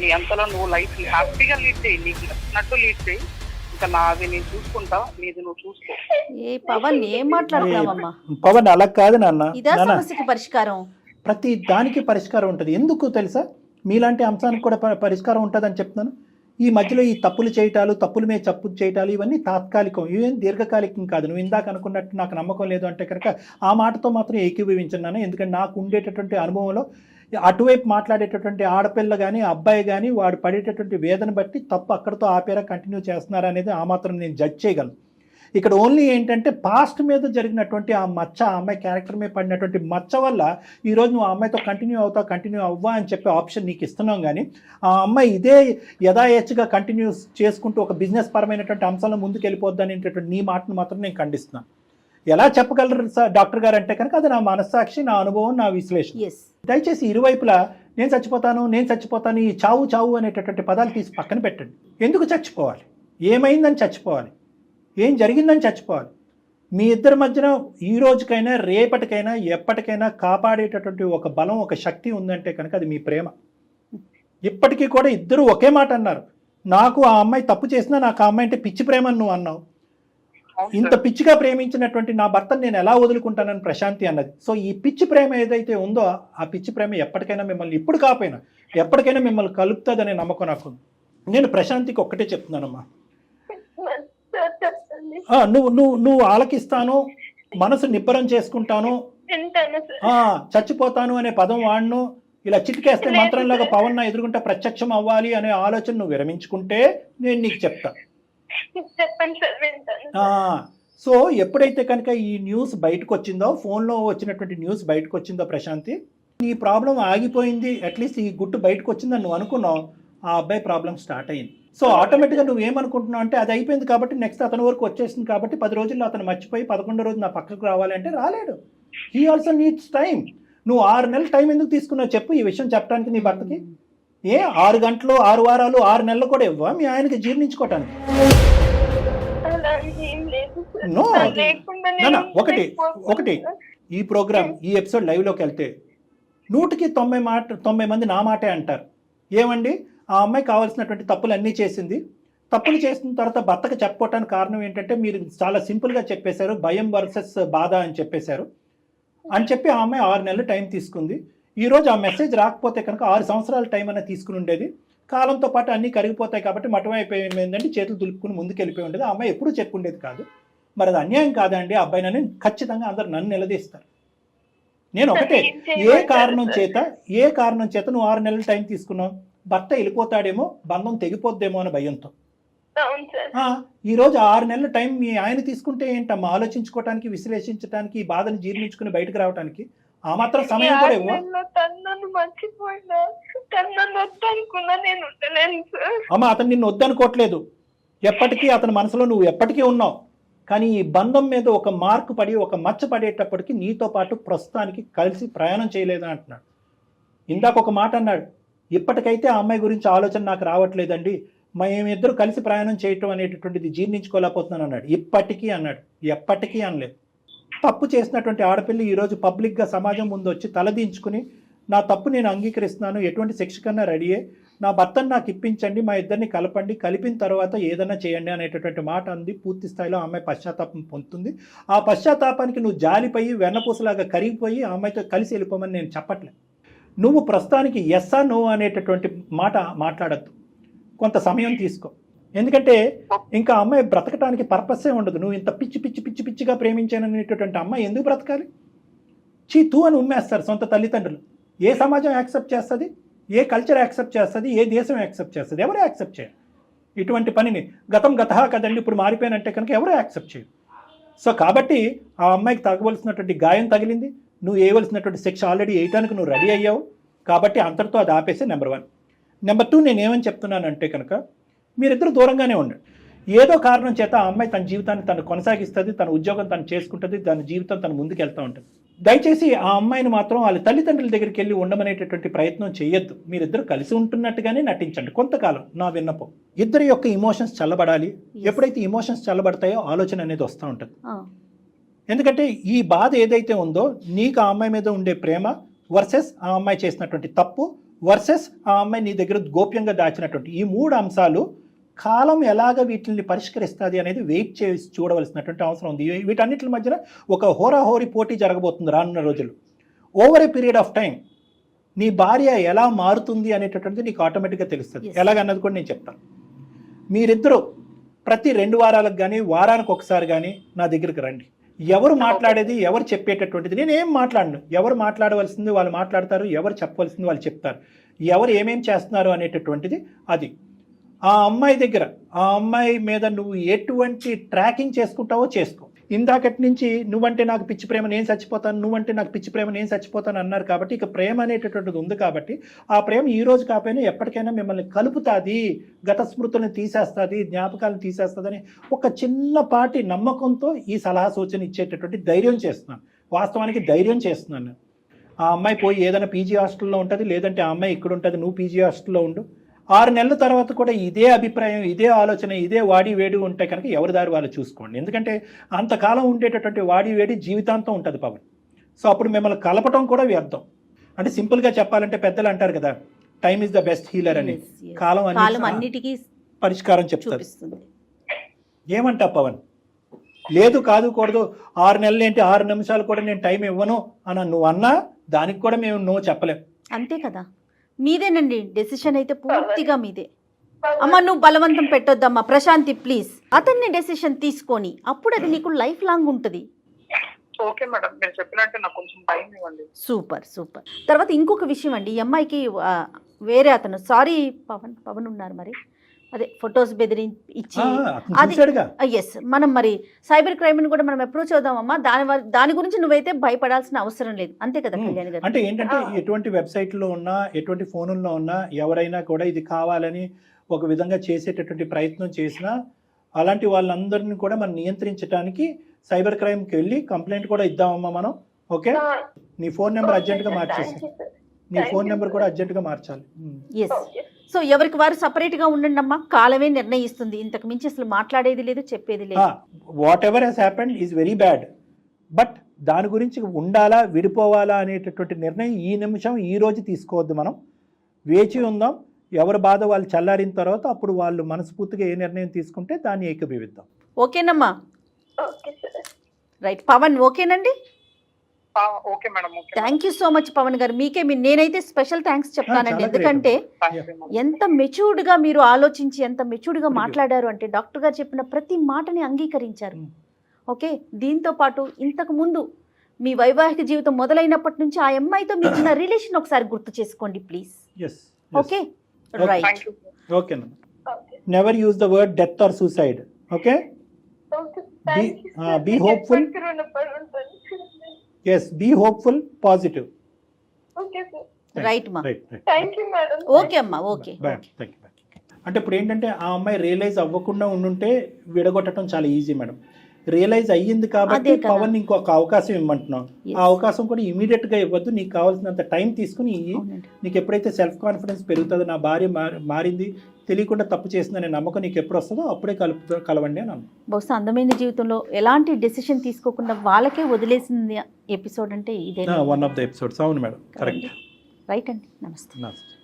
నీ అంతలో నువ్వు లైఫ్ హ్యాపీగా లీడ్ చేయి, నీకు నచ్చినట్టు లీడ్ చేయి. ఇంకా నాది నేను చూసుకుంటా, నీది నువ్వు చూసుకో. ఏ పవన్ ఏం మాట్లాడుతున్నావమ్మా? పవన్ అలా కాదు నాన్న, ఇదా సమస్యకి పరిష్కారం? ప్రతి దానికి పరిష్కారం ఉంటుంది. ఎందుకు తెలుసా? మీలాంటి అంశానికి కూడా పరిష్కారం ఉంటుందని చెప్తున్నాను. ఈ మధ్యలో ఈ తప్పులు చేయటాలు, తప్పుల మీద తప్పులు చేయటాలు ఇవన్నీ తాత్కాలికం, ఇవేం దీర్ఘకాలికం కాదు. నువ్వు ఇందాక అనుకున్నట్టు నాకు నమ్మకం లేదు అంటే కనుక ఆ మాటతో మాత్రం ఏకీభవించున్నాను. ఎందుకంటే నాకు ఉండేటటువంటి అనుభవంలో అటువైపు మాట్లాడేటటువంటి ఆడపిల్ల కానీ అబ్బాయి కానీ వాడు పడేటటువంటి వేదన బట్టి తప్పు అక్కడితో ఆపేరా కంటిన్యూ చేస్తున్నారా అనేది ఆ మాత్రం నేను జడ్జ్ చేయగలను. ఇక్కడ ఓన్లీ ఏంటంటే పాస్ట్ మీద జరిగినటువంటి ఆ మచ్చ, ఆ అమ్మాయి క్యారెక్టర్ మీద పడినటువంటి మచ్చ వల్ల ఈరోజు నువ్వు ఆ అమ్మాయితో కంటిన్యూ అవ్వా అని చెప్పే ఆప్షన్ నీకు ఇస్తున్నాం. కానీ ఆ అమ్మాయి ఇదే యథాయచ్చుగా కంటిన్యూ చేసుకుంటూ ఒక బిజినెస్ పరమైనటువంటి అంశాలను ముందుకు వెళ్ళిపోద్ది అనేటటువంటి నీ మాటను మాత్రం నేను ఖండిస్తున్నాను. ఎలా చెప్పగలరు సార్ డాక్టర్ గారు అంటే కనుక అది నా మనస్సాక్షి, నా అనుభవం, నా విశ్లేషణ. దయచేసి ఇరువైపులా నేను చచ్చిపోతాను ఈ చావు అనేటటువంటి పదాలు తీసి పక్కన పెట్టండి. ఎందుకు చచ్చిపోవాలి? ఏమైందని చచ్చిపోవాలి? ఏం జరిగిందని చచ్చిపోవాలి? మీ ఇద్దరి మధ్యన ఈ రోజుకైనా రేపటికైనా ఎప్పటికైనా కాపాడేటటువంటి ఒక బలం, ఒక శక్తి ఉందంటే కనుక అది మీ ప్రేమ. ఇప్పటికీ కూడా ఇద్దరు ఒకే మాట అన్నారు. నాకు ఆ అమ్మాయి తప్పు చేసినా నాకు ఆ అమ్మాయి అంటే పిచ్చి ప్రేమ అని నువ్వు అన్నావు. ఇంత పిచ్చిగా ప్రేమించినటువంటి నా భర్తను నేను ఎలా వదులుకుంటానని ప్రశాంతి అన్నది. సో ఈ పిచ్చి ప్రేమ ఏదైతే ఉందో ఆ పిచ్చి ప్రేమ ఎప్పటికైనా మిమ్మల్ని, ఇప్పుడు కాకపోయినా ఎప్పటికైనా మిమ్మల్ని కలుపుతుందనే నమ్మకం నాకు. నేను ప్రశాంతికి ఒక్కటే చెప్తున్నానమ్మా, నువ్వు ఆలకిస్తాను, మనసు నిబ్బరం చేసుకుంటాను, చచ్చిపోతాను అనే పదం వాడను, ఇలా చిటికేస్తే మంత్రంలాగా పవన్ నా ఎదురుగుంటే ప్రత్యక్షం అవ్వాలి అనే ఆలోచన నువ్వు విరమించుకుంటే నేను నీకు చెప్తా. సో ఎప్పుడైతే కనుక ఈ న్యూస్ బయటకు వచ్చిందో, ఫోన్లో వచ్చినటువంటి న్యూస్ బయటకు వచ్చిందో ప్రశాంతి, ఈ ప్రాబ్లం ఆగిపోయింది, అట్లీస్ట్ ఈ గుట్టు బయటకు వచ్చిందని నువ్వు అనుకున్నావు, ఆ అబ్బాయి ప్రాబ్లం స్టార్ట్ అయింది. సో ఆటోమేటిక్గా నువ్వు ఏమనుకుంటున్నావు అంటే అది అయిపోయింది కాబట్టి నెక్స్ట్ అతని వరకు వచ్చేసింది కాబట్టి 10 రోజుల్లో అతను మర్చిపోయి 11వ రోజు నా పక్కకు రావాలి అంటే రాలేడు. He also needs time. నువ్వు 6 నెలలు టైం ఎందుకు తీసుకున్నావు చెప్పు ఈ విషయం చెప్పడానికి నీ భర్తకి? 6 గంటలు 6 వారాలు 6 నెలలు కూడా ఇవ్వా మీ ఆయనకి జీర్ణించుకోవటానికి? నో. ఒకటి ఈ ప్రోగ్రామ్ ఈ ఎపిసోడ్ లైవ్లోకి వెళ్తే 100కి 90 మంది నా మాటే అంటారు. ఏమండి ఆ అమ్మాయి కావాల్సినటువంటి తప్పులు అన్నీ చేసింది, తప్పులు చేసిన తర్వాత భర్తకు చెప్పుకోవటానికి కారణం ఏంటంటే మీరు చాలా సింపుల్గా చెప్పేశారు, భయం వర్సెస్ బాధ అని చెప్పేశారు అని చెప్పి ఆ అమ్మాయి 6 నెలలు టైం తీసుకుంది. ఈరోజు ఆ మెసేజ్ రాకపోతే కనుక 6 సంవత్సరాల టైం అనేది తీసుకుని ఉండేది. కాలంతో పాటు అన్నీ కరిగిపోతాయి కాబట్టి మఠం అయిపోయిందంటే చేతులు దులుపుకుని ముందుకు వెళ్ళిపోయి ఉండేది. ఆ అమ్మాయి ఎప్పుడూ చెప్పుండేది కాదు. మరి అది అన్యాయం కాదండి ఆ అబ్బాయినని ఖచ్చితంగా అందరు నన్ను నిలదీస్తారు. నేను ఒకటే, ఏ కారణం చేత నువ్వు 6 నెలలు టైం తీసుకున్నావు? భర్త వెళ్ళిపోతాడేమో, బంధం తెగిపోద్దేమో అని భయంతో. ఈరోజు 6 నెలల టైం మీ ఆయన తీసుకుంటే ఏంటమ్మా ఆలోచించుకోవటానికి, విశ్లేషించడానికి, ఈ బాధను జీర్ణించుకుని బయటకు రావడానికి ఆ మాత్రం సమయం కూడా ఇవ్వ. అమ్మ అతను నిన్ను వద్దనుకోవట్లేదు, ఎప్పటికీ అతని మనసులో నువ్వు ఎప్పటికీ ఉన్నావు. కానీ ఈ బంధం మీద ఒక మార్కు పడి ఒక మచ్చ పడేటప్పటికి నీతో పాటు ప్రస్తుతానికి కలిసి ప్రయాణం చేయలేదు అంటున్నాడు. ఇందాక ఒక మాట అన్నాడు, ఇప్పటికైతే ఆ అమ్మాయి గురించి ఆలోచన నాకు రావట్లేదండి, మేమిద్దరు కలిసి ప్రయాణం చేయటం అనేటటువంటిది జీర్ణించుకోలేకపోతున్నాను అన్నాడు. ఇప్పటికీ అన్నాడు, ఎప్పటికీ అనలేదు. తప్పు చేసినటువంటి ఆడపిల్ల ఈరోజు పబ్లిక్గా సమాజం ముందు వచ్చి తలదించుకుని నా తప్పు నేను అంగీకరిస్తున్నాను, ఎటువంటి శిక్ష కన్నా రెడీయే, నా భర్తను నాకు ఇప్పించండి, మా ఇద్దరిని కలపండి, కలిపిన తర్వాత ఏదైనా చేయండి అనేటటువంటి మాట అంది. పూర్తి స్థాయిలో ఆ అమ్మాయి పశ్చాత్తాపం పొందుతుంది. ఆ పశ్చాత్తాపానికి నువ్వు జాలిపోయి వెన్నపూసలాగా కరిగిపోయి ఆ అమ్మాయితో కలిసి వెళ్ళిపోమని నేను చెప్పట్లేదు. నువ్వు ప్రస్తుతానికి ఎస్ ఆర్ నో అనేటటువంటి మాట మాట్లాడద్దు, కొంత సమయం తీసుకో. ఎందుకంటే ఇంకా అమ్మాయి బ్రతకటానికి పర్పస్సే ఉండదు. నువ్వు ఇంత పిచ్చిగా ప్రేమించాననేటటువంటి అమ్మాయి ఎందుకు బ్రతకాలి? తూ అని ఉమ్మేస్తారు సొంత తల్లిదండ్రులు. ఏ సమాజం యాక్సెప్ట్ చేస్తుంది? ఏ కల్చర్ యాక్సెప్ట్ చేస్తుంది? ఏ దేశం యాక్సెప్ట్ చేస్తుంది? ఎవరు యాక్సెప్ట్ చేయరు ఇటువంటి పనిని. గతం గతహా కదండి, ఇప్పుడు మారిపోయినంటే కనుక ఎవరు యాక్సెప్ట్ చేయరు. సో కాబట్టి ఆ అమ్మాయికి తగ్గవలసినటువంటి గాయం తగిలింది, నువ్వు వేయవలసినటువంటి శిక్ష ఆల్రెడీ వేయటానికి నువ్వు రెడీ అయ్యావు కాబట్టి అంతటితో అది ఆపేసి నెంబర్ 1. నెంబర్ 2 నేనేమని చెప్తున్నానంటే కనుక మీరిద్దరు దూరంగానే ఉండండి. ఏదో కారణం చేత ఆ అమ్మాయి తన జీవితాన్ని తను కొనసాగిస్తుంది, తన ఉద్యోగం తను చేసుకుంటుంది, తన జీవితం తను ముందుకు వెళ్తూ ఉంటుంది. దయచేసి ఆ అమ్మాయిని మాత్రం వాళ్ళ తల్లిదండ్రుల దగ్గరికి వెళ్ళి ఉండమనేటటువంటి ప్రయత్నం చేయొద్దు. మీరిద్దరు కలిసి ఉంటున్నట్టుగానే నటించండి కొంతకాలం. నా విన్నపం, ఇద్దరి యొక్క ఇమోషన్స్ చల్లబడాలి. ఎప్పుడైతే ఇమోషన్స్ చల్లబడతాయో ఆలోచన అనేది వస్తూ ఉంటుంది. ఎందుకంటే ఈ బాధ ఏదైతే ఉందో, నీకు ఆ అమ్మాయి మీద ఉండే ప్రేమ వర్సెస్ ఆ అమ్మాయి చేసినటువంటి తప్పు వర్సెస్ ఆ అమ్మాయి నీ దగ్గర గోప్యంగా దాచినటువంటి ఈ 3 అంశాలు కాలం ఎలాగ వీటిని పరిష్కరిస్తుంది అనేది వెయిట్ చేసి చూడవలసినటువంటి అవసరం ఉంది. వీటన్నిటి మధ్యన ఒక హోరాహోరీ పోటీ జరగబోతుంది రానున్న రోజులు. Over a period of time నీ భార్య ఎలా మారుతుంది అనేటటువంటిది నీకు ఆటోమేటిక్గా తెలుస్తుంది. ఎలాగన్నది కూడా నేను చెప్తాను. మీరిద్దరూ ప్రతి 2 వారాలకు కానీ వారానికి ఒకసారి కానీ నా దగ్గరికి రండి. ఎవరు మాట్లాడేది, ఎవరు చెప్పేటటువంటిది నేనేం మాట్లాడను. ఎవరు మాట్లాడవలసింది వాళ్ళు మాట్లాడతారు, ఎవరు చెప్పవలసింది వాళ్ళు చెప్తారు, ఎవరు ఏమేం చేస్తున్నారు అనేటటువంటిది అది. ఆ అమ్మాయి దగ్గర ఆ అమ్మాయి మీద నువ్వు ఎటువంటి ట్రాకింగ్ చేసుకుంటావో చేసుకో. ఇందాకటి నుంచి నువ్వంటే నాకు పిచ్చి ప్రేమ నేను చచ్చిపోతాను, నువ్వంటే నాకు పిచ్చి ప్రేమ నేను చచ్చిపోతాను అన్నారు కాబట్టి ఇక ప్రేమ అనేటటువంటిది ఉంది కాబట్టి ఆ ప్రేమ ఈ రోజు కాకపోయినా ఎప్పటికైనా మిమ్మల్ని కలుపుతుంది, గత స్మృతులను తీసేస్తుంది, జ్ఞాపకాలను తీసేస్తుంది అని ఒక చిన్నపాటి నమ్మకంతో ఈ సలహా సూచన ఇచ్చేటటువంటి ధైర్యం చేస్తున్నాను. వాస్తవానికి ధైర్యం చేస్తున్నాను. ఆ అమ్మాయి పోయి ఏదైనా పీజీ హాస్టల్లో ఉంటుంది, లేదంటే ఆ అమ్మాయి ఇక్కడ ఉంటుంది, నువ్వు పీజీ హాస్టల్లో ఉండు. 6 నెలల తర్వాత కూడా ఇదే అభిప్రాయం, ఇదే ఆలోచన, ఇదే వాడి వేడి ఉంటే కనుక ఎవరి దారి వాళ్ళు చూసుకోండి. ఎందుకంటే అంతకాలం ఉండేటటువంటి వాడి వేడి జీవితాంతం ఉంటుంది పవన్. సో అప్పుడు మిమ్మల్ని కలపటం కూడా వ్యర్థం. అంటే సింపుల్గా చెప్పాలంటే పెద్దలు అంటారు కదా, time is the best healer అని. కాలం అన్నిటికీ పరిష్కారం చెప్తారు. ఏమంటా పవన్? లేదు కాదు కూడదు, 6 నెలలు ఏంటి 6 నిమిషాలు కూడా నేను టైం ఇవ్వను అని నువ్వు అన్నా దానికి కూడా మేము నో చెప్పలేం. అంతే కదా, మీదేనండి డెసిషన్ అయితే పూర్తిగా మీదే. అమ్మ నువ్వు బలవంతం పెట్టొద్దమ్మా ప్రశాంతి ప్లీజ్. అతన్ని డెసిషన్ తీసుకొని అప్పుడు అది నీకు లైఫ్ లాంగ్ ఉంటుంది. ఓకే మేడం, మీరు చెప్పినట్టు నాకు కొంచెం టైం ఇవ్వండి. సూపర్. తర్వాత ఇంకొక విషయం అండి, ఈ అమ్మాయికి వేరే అతను, సారీ పవన్ ఉన్నారు మరి, అదే ఫొటోస్ ఇచ్చి అతను అది చూశాడుగా. ఎస్ మనం మరి సైబర్ క్రైమ్ని కూడా మనం అప్రోచ్ అవుదామమ్మా. దాని గురించి నువ్వైతే భయపడాల్సిన అవసరం లేదు, అంతే కదా కళ్యాణి గారు? అంటే ఏంటంటే ఎటువంటి వెబ్సైట్లో ఉన్నా ఎటువంటి ఫోనుల్లో ఉన్నా ఎవరైనా కూడా ఇది కావాలని ఒక విధంగా చేసేటటువంటి ప్రయత్నం చేసినా అలాంటి వాళ్ళందరినీ కూడా మనం నియంత్రించడానికి సైబర్ క్రైమ్కి వెళ్ళి కంప్లైంట్ కూడా ఇద్దామమ్మా మనం. ఓకే, నీ ఫోన్ నెంబర్ అర్జెంటుగా మార్చేసి, నీ ఫోన్ నెంబర్ కూడా అర్జెంటుగా మార్చాలి. ఎస్. సో ఎవరికి వారు సపరేట్గా ఉండండి అమ్మా, కాలమే నిర్ణయిస్తుంది. ఇంతకు మించి అసలు మాట్లాడేది లేదు, చెప్పేది లేదు. Whatever he's happened is very bad, but దాని గురించి ఉండాలా విడిపోవాలా అనేటటువంటి నిర్ణయం ఈ నిమిషం ఈ రోజు తీసుకోవద్దు. మనం వేచి ఉందాం, ఎవరి బాధ వాళ్ళు చల్లారిన తర్వాత అప్పుడు వాళ్ళు మనస్ఫూర్తిగా ఏ నిర్ణయం తీసుకుంటే దాన్ని ఏకీభవిద్దాం. ఓకేనమ్మా? Okay sir. రైట్. పవన్ ఓకేనండి? Okay madam. Okay, thank you so much Pavan garu. నేనైతే స్పెషల్ థ్యాంక్స్ చెప్తానండి. చాలా ఎందుకంటే థాంక్యూ మేడం. ఎంత మెచ్యూర్డ్గా మీరు ఆలోచించి ఎంత మెచ్యూర్డ్గా మాట్లాడారు అంటే డాక్టర్ గారు చెప్పిన ప్రతి మాటని అంగీకరించారు. ఓకే, దీంతో పాటు ఇంతకు ముందు మీ వైవాహిక జీవితం మొదలైనప్పటి నుంచి ఆ అమ్మాయితో మీకున్న రిలేషన్ ఒకసారి గుర్తు చేసుకోండి please. Okay, right. Thank you. Okay, never use the word death or suicide. Okay, be hopeful. Yes, be hopeful, positive. Okay sir. Right మా. Right. Thank you madam. Okay అమ్మా. ఓకే. Bye. Thank you. అంటే ఇప్పుడు ఏంటంటే ఆ అమ్మాయి realise అవ్వకుండా ఉండుంటే విడగొట్టడం చాలా ఈజీ మేడం. రియలైజ్ అయ్యింది కాబట్టి అదే కదా. పవన్ ఇంకొక అవకాశం ఇవ్వమంటున్నాం. Yes. ఆ అవకాశం కూడా ఇమీడియట్ గా ఇవ్వద్దు, నీకు కావాల్సినంత టైం తీసుకుని అవునండి. నీకు ఎప్పుడైతే సెల్ఫ్ కాన్ఫిడెన్స్ పెరుగుతుందో, నా భార్య మారింది, తెలియకుండా తప్పు చేసిందనే నమ్మకం నీకు ఎప్పుడు వస్తుందో అప్పుడే కలవండి అని అన్నాను. బహుశా అందమైన జీవితంలో ఎలాంటి డెసిషన్ తీసుకోకుండా వాళ్ళకే వదిలేసింది ఎపిసోడ్ అంటే ఇదే. One of the episodes. అవును మేడం, కరెక్ట్. రైట్ అండి. నమస్తే. నమస్తే.